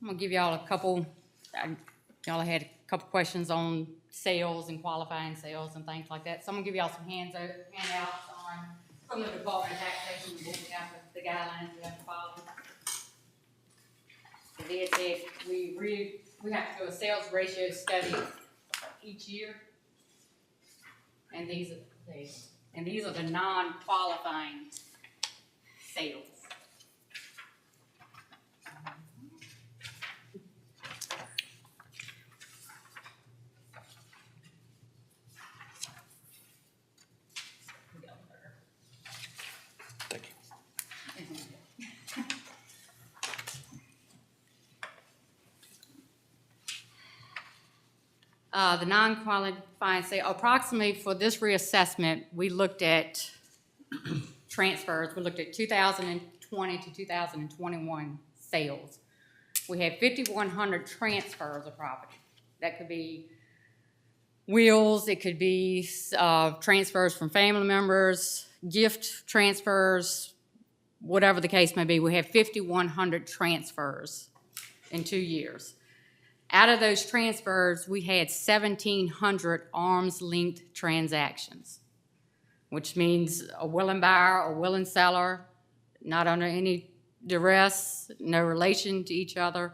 I'm gonna give y'all a couple, y'all had a couple questions on sales and qualifying sales and things like that. So I'm gonna give y'all some handouts from the Department of Taxation, we have the guidelines we have to follow. They said we have to do a sales ratio study each year. And these are the non-qualifying sales. Thank you. The non-qualifying sale, approximately for this reassessment, we looked at transfers. We looked at 2020 to 2021 sales. We had 5,100 transfers of property. That could be wills, it could be transfers from family members, gift transfers, whatever the case may be, we had 5,100 transfers in 2 years. Out of those transfers, we had 1,700 arm's length transactions, which means a willing buyer, a willing seller, not under any duress, no relation to each other.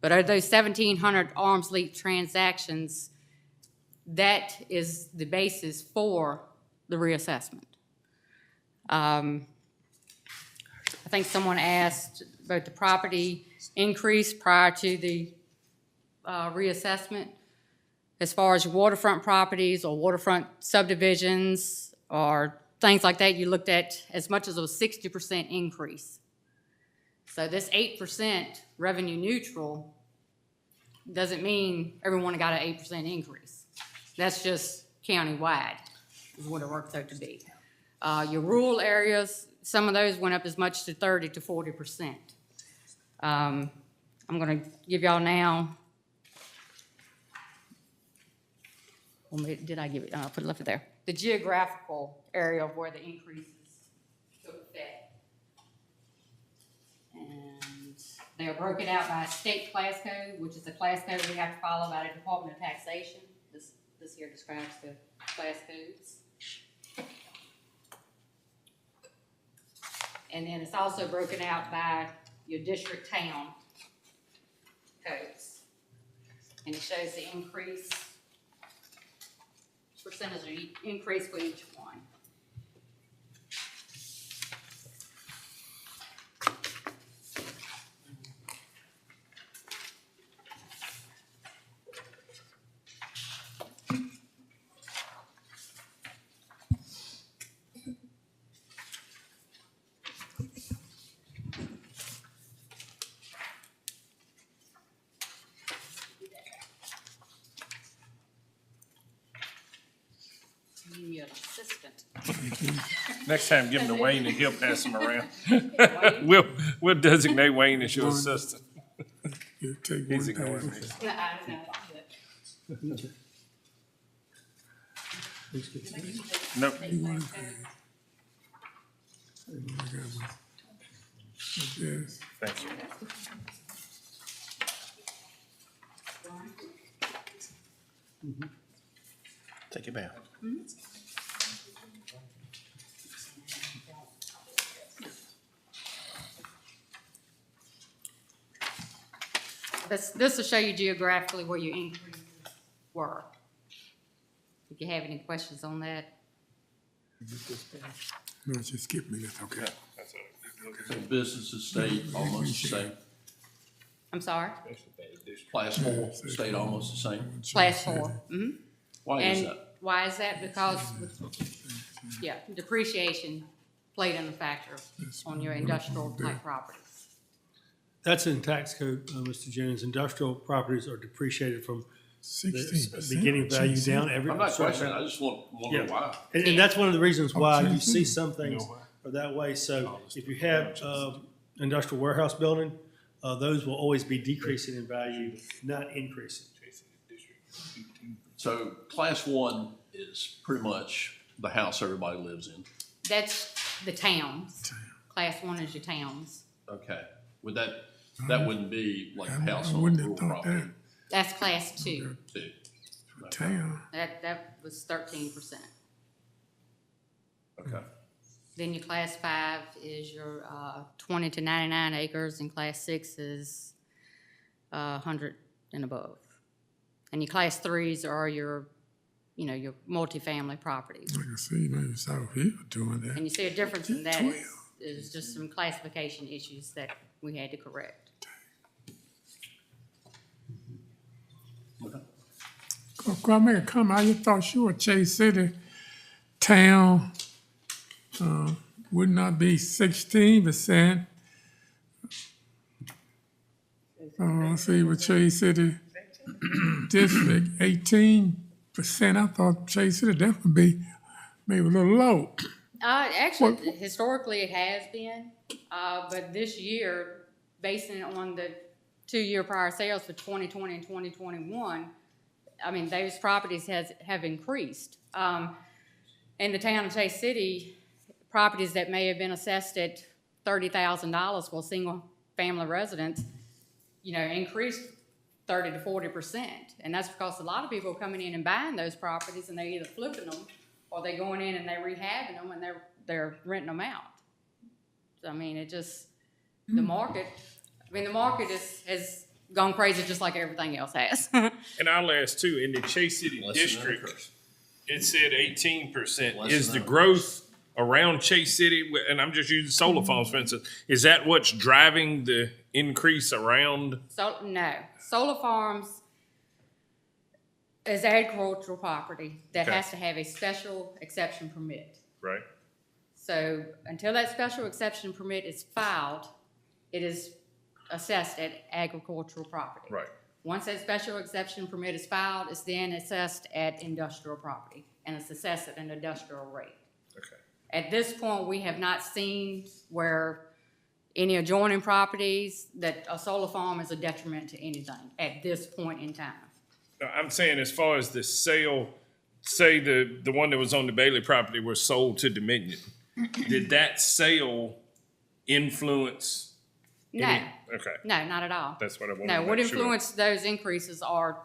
But of those 1,700 arm's length transactions, that is the basis for the reassessment. I think someone asked about the property increase prior to the reassessment. As far as waterfront properties or waterfront subdivisions or things like that, you looked at as much as a 60% increase. So this 8% revenue neutral doesn't mean everyone got an 8% increase. That's just countywide is what it works out to be. Your rural areas, some of those went up as much to 30 to 40%. I'm gonna give y'all now. Did I give it? I put it left there. The geographical area of where the increases took effect. And they are broken out by state class code, which is the class code we have to follow by the Department of Taxation. This here describes the class codes. And then it's also broken out by your district town codes. And it shows the increase, percentage of increase for each one. You need an assistant. Next time, give him to Wayne and he'll pass him around. We'll designate Wayne as your assistant. You take He's one ignoring page. me. Nope. Yes. Thank you. Take it down. This will show you geographically where your increases were. If you have any questions on that. No, just skip me, that's okay. So businesses stayed almost the same. I'm sorry? Class 4 stayed almost the same. Class 4. Mm-hmm. Why is And that? why is that? Because, depreciation played in a factor on your industrial type properties. That's in tax code, Mr. Jennings. Industrial properties are depreciated from the 16%. beginning value down every. I'm not questioning, I just want to know Yeah. why. And that's one of the reasons why you Jason. see some things are that way. So if you have industrial warehouse building, those will always be decreasing in value, not increasing. So class 1 is pretty much the house everybody lives in. That's the towns. Class 1 is your towns. Okay. That wouldn't be like a house I on wouldn't rural have thought property that. That's class 2. too. Town. That was 13%. Okay. Then your class 5 is your 20 to 99 acres, and class 6 is 100 and above. And your class 3s are your multifamily properties. I can see maybe South Hill doing that. And you see a difference in that is just some classification issues that we had to correct. Could I make a comment? I just thought sure Chase City town would not be 16%. Let's see, with Chase City district 18%. I thought Chase City definitely be maybe a little low. Actually, historically it has been, but this year, basing it on the 2-year prior sales for 2020 and 2021, I mean, those properties have increased. In the town of Chase City, properties that may have been assessed at $30,000 for a single-family residence, increased 30 to 40%. And that's because a lot of people are coming in and buying those properties, and they're either flipping them, or they're going in and they're rehabbing them, and they're renting them out. So, I mean, the market has gone crazy just like everything else has. And I'll ask too, in the Chase City district, it said 18%. Is the growth around Chase City, and I'm just using solar farms for instance, is that what's driving the increase around? So, no, solar farms is agricultural property that Okay. has to have a special exception permit. Right. So until that special exception permit is filed, it is assessed at agricultural property. Right. Once that special exception permit is filed, it's then assessed at industrial property, and it's assessed at an industrial rate. Okay. At this point, we have not seen where any adjoining properties that a solar farm is a detriment to anything at this point in time. No, I'm saying as far as the sale, say the one that was on the Bailey property was sold to Dominion. Did that sale influence? No, any- Okay, no, not at all. that's what I wanted No, to what make sure. influenced those increases are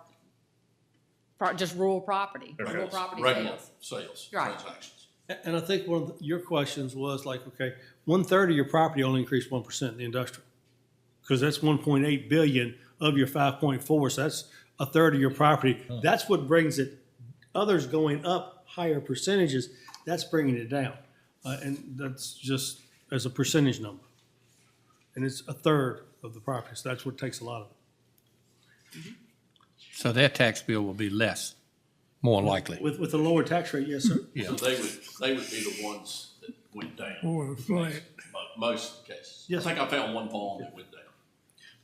just rural property, Okay. rural property Regular sales. sales, Right. transactions. And I think one of your questions was like, okay, 1/3 of your property only increased 1% in the industrial. Because that's 1.8 billion of your 5.4, so that's 1/3 of your property. That's what brings it, others going up higher percentages, that's bringing it down. And that's just as a percentage number. And it's 1/3 of the property, so that's what takes a lot of it. So their tax bill will be less, more likely. With a lower tax rate, yes, sir. So they would be the ones that went down. Or flat. Most of the cases. Yes. I think I found one farm that went down,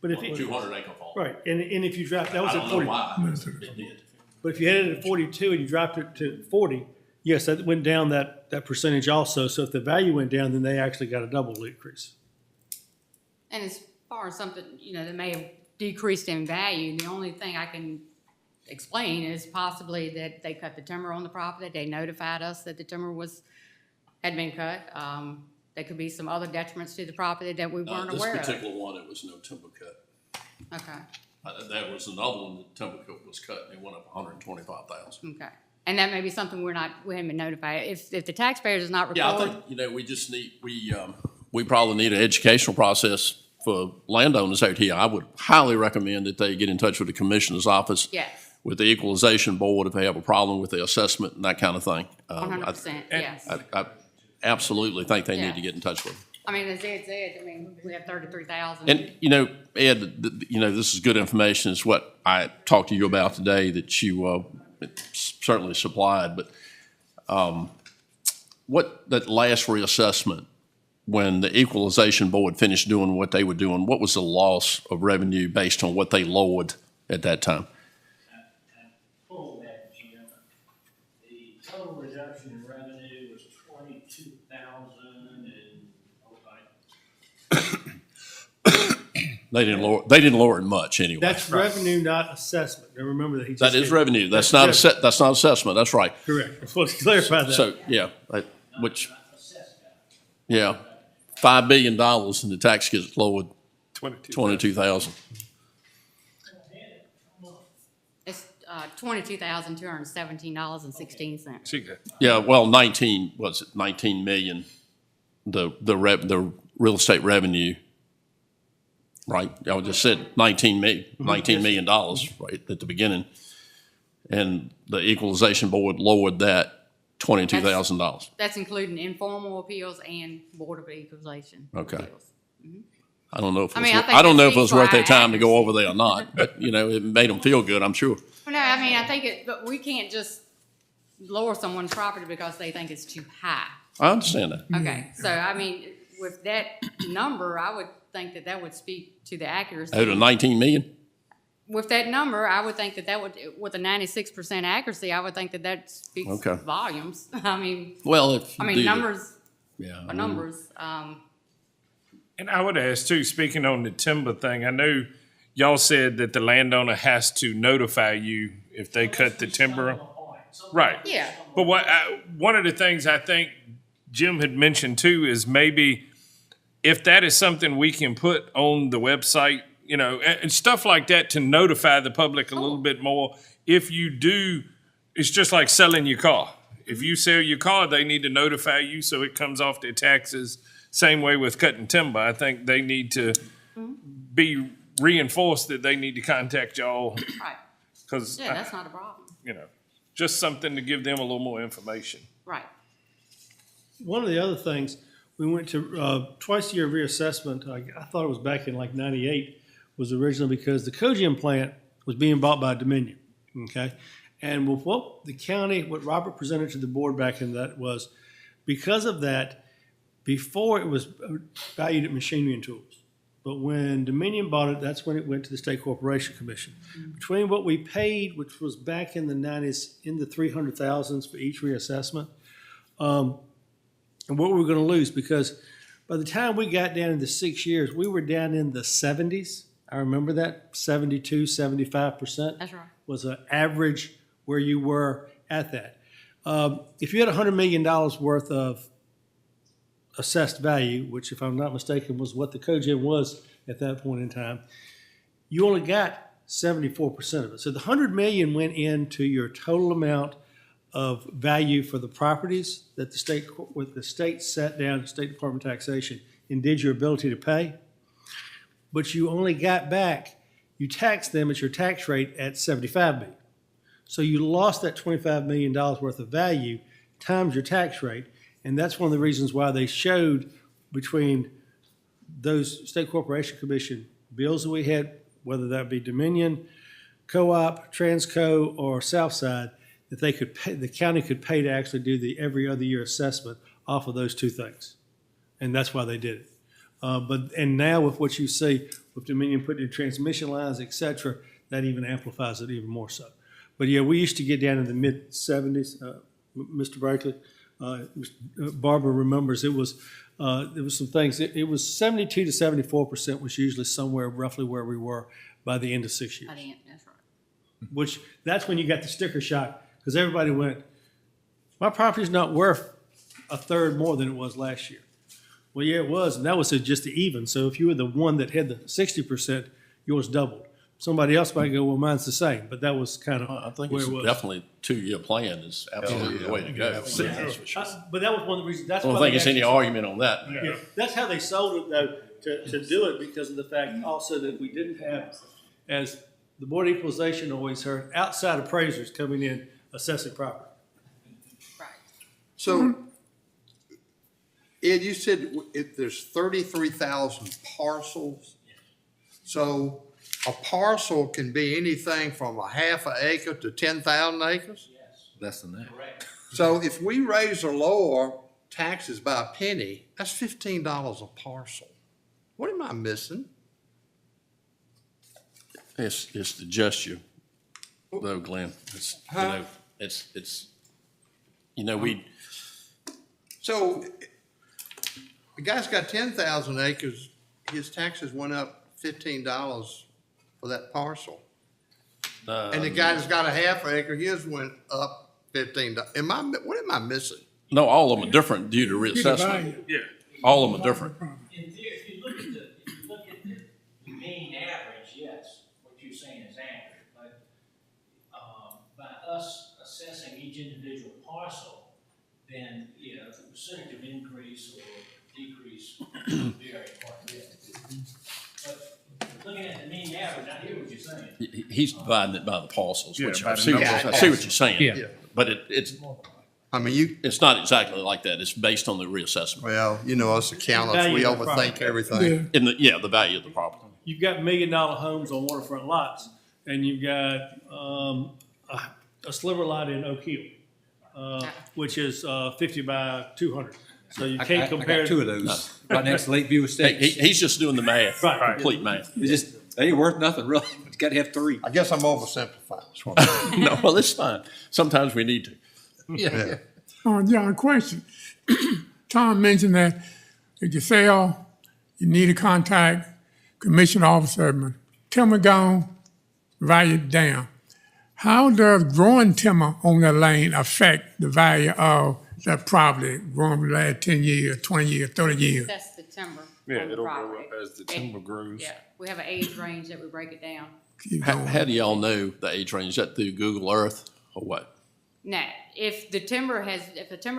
But if, a 200-acre farm. right, and if you drop, that was I at don't 40. know why, it did. But if you had it at 42 and you dropped it to 40, yes, that went down that percentage also. So if the value went down, then they actually got a double increase. And as far as something, that may have decreased in value, the only thing I can explain is possibly that they cut the timber on the property. They notified us that the timber had been cut. There could be some other detriments to the property that we weren't aware This of. particular one, it was no timber cut. Okay, There was another one that timber cut was cut, and it went up 125,000. okay. And that may be something we haven't been notified. If the taxpayers is not Yeah, I recorded. think, we just need, we probably need an educational process for landowners out here. I would highly recommend that they get in touch with the commissioner's office. Yes, With the equalization board if they have a problem with the assessment and that kind of thing. 100%, yes. I absolutely think they Yeah. need to get in touch with them. I mean, as Ed said, we have 33,000. And, Ed, this is good information. It's what I talked to you about today that you certainly supplied. But what that last reassessment, when the equalization board finished doing what they were doing, what was the loss of revenue based on what they lowered at that time? Pull that, Jim. The total reduction in revenue was 22,000 and, They didn't lower it much anyway. That's revenue, not assessment. Now remember that he just. That is gave- revenue. That's not that's not assessment. That's right. Correct. I'm supposed to clarify that. So, yeah, which, yeah, $5 billion and the tax gets lowered 22,000. It's $22,217.16. Yeah, well, 19 million, the real estate revenue, right? I just said $19 million right at the beginning. And the equalization board lowered that $22,000. That's including informal appeals and Board of Equalization Okay. appeals. I don't know if it I was, mean, I think I don't that know if it was speaks worth for their our time to go over there or not, but, it made them feel good, I'm sure. Well, no, I mean, I think but we can't just lower someone's property because they think it's too high. I understand that. Okay, so I mean, with that number, I would think that would speak to the accuracy. Out of 19 million? With that number, I would think that would, with a 96% accuracy, I would think that speaks Okay. volumes. I mean, Well, if you do the- numbers Yeah. are numbers. And I would ask too, speaking on the timber thing, I know y'all said that the landowner has to notify you if they cut the timber. Right. Yeah. But one of the things I think Jim had mentioned too is maybe if that is something we can put on the website, and stuff like that to notify the public a little bit more. If you do, it's just like selling your car. If you sell your car, they need to notify you so it comes off their taxes. Same way with cutting timber. I think they need to be reinforced that they need to contact y'all. Right. Because, Yeah, that's not a problem. just something to give them a little more information. Right. One of the other things, we went to twice a year reassessment. I thought it was back in like '98 was originally because the cogen plant was being bought by Dominion. Okay, and with what the county, what Robert presented to the board back in that was because of that. Before it was valued at machinery and tools, but when Dominion bought it, that's when it went to the State Corporation Commission. Between what we paid, which was back in the '90s, in the 300,000s for each reassessment. And what we were going to lose, because by the time we got down into 6 years, we were down in the 70s. I remember that, 72, 75%. That's right. Was an average where you were at that. If you had $100 million worth of assessed value, which if I'm not mistaken was what the cogen was at that point in time, you only got 74% of it. So the 100 million went into your total amount of value for the properties that the state sat down, State Department of Taxation, and did your ability to pay. But you only got back, you taxed them at your tax rate at 75 million. So you lost that $25 million worth of value times your tax rate. And that's one of the reasons why they showed between those State Corporation Commission bills that we had, whether that be Dominion, Co-op, Transco, or Southside, that they could pay, the county could pay to actually do the every other year assessment off of those two things. And that's why they did it. And now with what you see with Dominion putting in transmission lines, et cetera, that even amplifies it even more so. But yeah, we used to get down in the mid 70s, Mr. Brakely. Barbara remembers there was some things. It was 72 to 74% was usually somewhere roughly where we were by the end of 6 years. By the end, that's right. Which that's when you got the sticker shock because everybody went, my property's not worth a third more than it was last year. Well, yeah, it was, and that was just the even. So if you were the one that had the 60%, yours doubled. Somebody else might go, well, mine's the same, but that was kind of I think where it's it was. definitely two-year plan is absolutely the way to go. That's for sure. But that was one of the reasons. That's I don't why think they there's any actually- argument on that. Yeah, that's how they sold it though, to do it because of the fact also that we didn't have, as the Board of Equalization always heard, outside appraisers coming in assessing property. Right. So, Ed, you said there's 33,000 parcels. So a parcel can be anything from a half an acre to 10,000 acres? Less than that. So if we raise or lower taxes by a penny, that's $15 a parcel. What am I missing? It's the gesture, though, Glenn. It's, we, So the guy's got 10,000 acres, his taxes went up $15 for that parcel. And the guy that's got a half acre, his went up $15. What am I missing? no, all of them are different due to reassessment. Yeah. All of them are different. In theory, if you look at the mean average, yes, what you're saying is accurate, but, by us assessing each individual parcel, then, the percentage of increase or decrease will vary quite a bit. But looking at the mean average, I hear what you're saying. He's dividing it by the parcels, which by I the see, number I of see what you're saying. Yeah. But it's I mean, it's not exactly like that. It's based on the reassessment well, us accountants, we Value of the overthink property. everything. in the value of the property. You've got $1 million homes on waterfront lots, and you've got a sliver lot in Oak Hill, which is 50 by 200. So you can't compare. I got two of those right next to Lakeview Estates. He's just doing the math, Right. complete math. It's just, they ain't worth nothing really. You got to have three. I guess I'm oversimplifying. That's what I'm saying. No, well, it's fine. Sometimes we need to. Yeah. John, question. Tom mentioned that if you sell, you need to contact commission officer. Timber gone, value down. How does growing timber on that lane affect the value of that property growing for the last 10 years, 20 years, 30 years. That's the timber Yeah, on the it'll go property. up as the timber grows. Yeah, we have an age range that we break it down. Keep How, going. how do y'all know the age range? Is that through Google Earth or what? Now, if the timber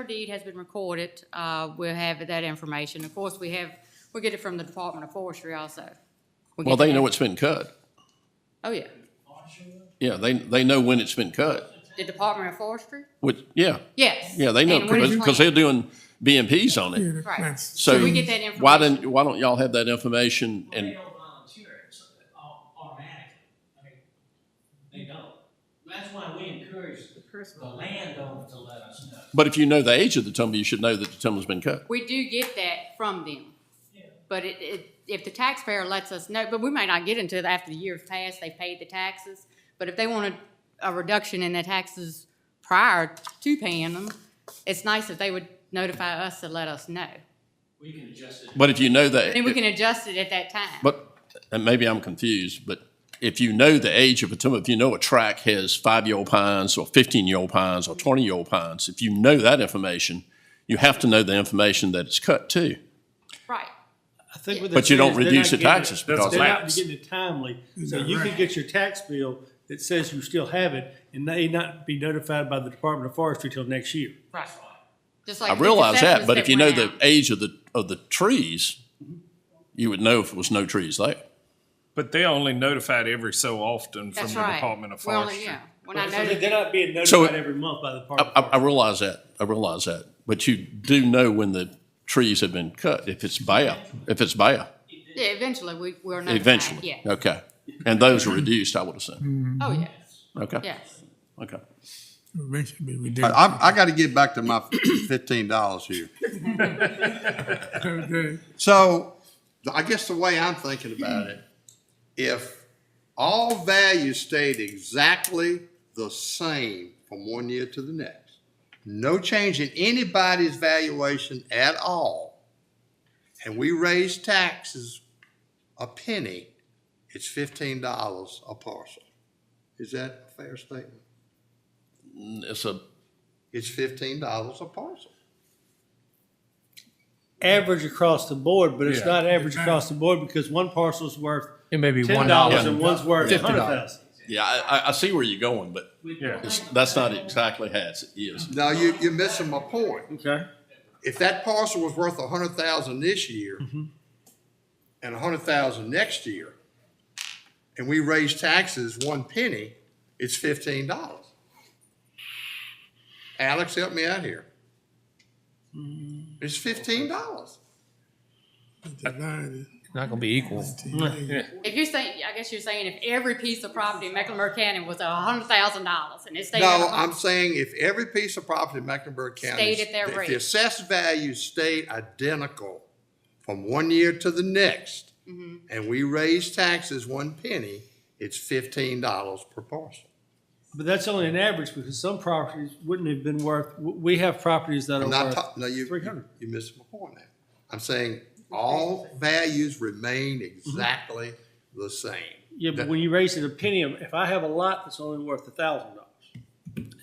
deed has been recorded, we'll have that information. Of course, we get it from the Department of Forestry also. We Well, get they that. know it's been cut. Oh, yeah. Yeah, they know when it's been cut. The Department of Forestry? Which, yeah, Yes. yeah, they know And when it's because they're planted. doing BMPs on Yeah, it. the Right. plants. So we get that information. Why don't y'all have that information They and, don't volunteer it automatically. I mean, they don't. That's why we encourage the landowner to let us know. but if you know the age of the timber, you should know that the timber's been cut. We do get that from them. Yeah. But if the taxpayer lets us know, but we may not get into it after the year's passed, they paid the taxes. But if they wanted a reduction in their taxes prior to paying them, it's nice if they would notify us to let us know. We can adjust it. But if you know that. And we can adjust it at that time. But, and maybe I'm confused, but if you know the age of a timber, if you know a tract has 5-year-old pines or 15-year-old pines or 20-year-old pines, if you know that information, you have to know the information that it's cut too. Right. I think what But you they're don't saying is reduce they're the not getting taxes it- because They're not lapse. getting it timely, so that you right? can get your tax bill that says you still have it, and they not be notified by the Department of Forestry till next year. Right. Just like I the realize that, assessments but if you know went the out. age of the trees, you would know if there was no trees there. But they're only notified every so often from That's the right. Department of We're only- Forestry. yeah. When I So noticed, they're not being So- notified every month by the Department of I Forestry. realize that, but you do know when the trees have been cut, if it's bare, yeah, eventually we're notified, eventually. yeah. Okay. And those are reduced, I would assume. Oh, yes, Okay, yes. okay. Eventually be reduced. I got to get back to my $15 here. Okay. So I guess the way I'm thinking about it, if all values stayed exactly the same from one year to the next, no change in anybody's valuation at all, and we raise taxes a penny, it's $15 a parcel. Is that a fair statement? It's It's $15 a parcel. Average across the board, but it's Yeah. not average across the board because one parcel's worth It may be $10 $1. and one's worth $50. $100,000. yeah, I see where you're going, but Yeah. that's not exactly how it is. Now, you're missing my point. Okay. If that parcel was worth $100,000 this year and $100,000 next year, and we raise taxes 1 penny, it's $15. Alex, help me out here. It's $15. Divided. It's not gonna be equal. If you're saying, I guess you're saying if every piece of property in Mecklenburg County was $100,000 and it stayed at No, $100,000. I'm saying if every piece of property in Mecklenburg County, Stayed at that if rate. the assessed value stayed identical from one year to the next, and we raise taxes 1 penny, it's $15 per parcel. But that's only an average because some properties wouldn't have been worth, we have properties that are I'm not worth talking, no, you 300. missed my point now. I'm saying all values remain exactly the same. Yeah, but when you raise it a penny, if I have a lot that's only worth $1,000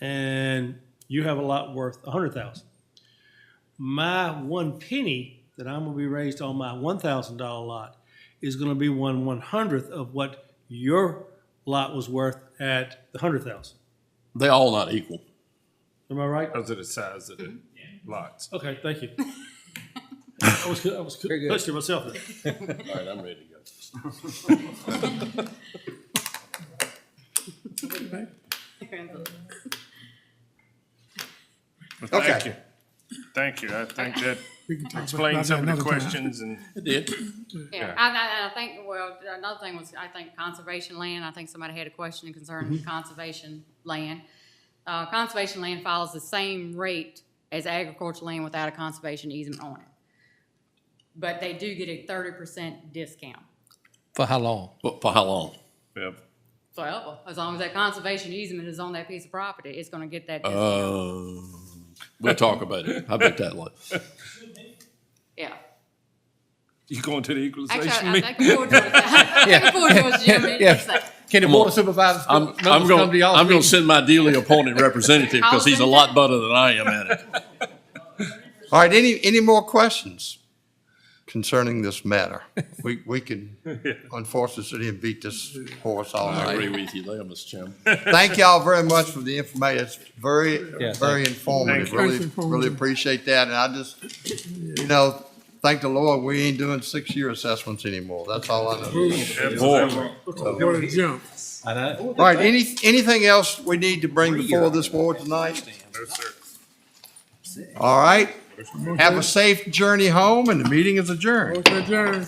and you have a lot worth $100,000, my 1 penny that I'm gonna be raised on my $1,000 lot is gonna be 1/100th of what your lot was worth at the 100,000. They're all not equal. Am I right? Because of the size of the lots. Okay, thank you. I was questioning myself there. All right, I'm ready to go. Okay. Thank you. Thank you. I think that We can talk about explains that some of the another time. questions and It did. Yeah, I think, well, another thing was, I think conservation land, I think somebody had a question concerning conservation land. Conservation land follows the same rate as agricultural land without a conservation easement on it. But they do get a 30% discount For how long? But for how long? yeah, forever. As long as that conservation easement is on that piece of property, it's gonna get that discount. We'll talk about it. I bet that later. Yeah. you going to the equalization Actually, I meeting? think forward to it. I think forward to it, Jimmy. Yeah. Can the Board of Supervisors I'm members come to y'all's going to meeting? send my duly appointed representative because he's a lot better than I am at it. All right, any more questions concerning this matter? We can unfortunately sit here and beat this horse all I agree night. with you there, Mr. Chairman. Thank y'all very much for the information. It's very, Yeah, very informative. Thank you. Really, really appreciate that. And I just, thank the Lord, we ain't doing 6-year assessments anymore. That's all I know. What a jump. All right, anything else we need to bring before this board tonight? No, sir. All right. Have a safe journey home, and the meeting is adjourned. Motion adjourned.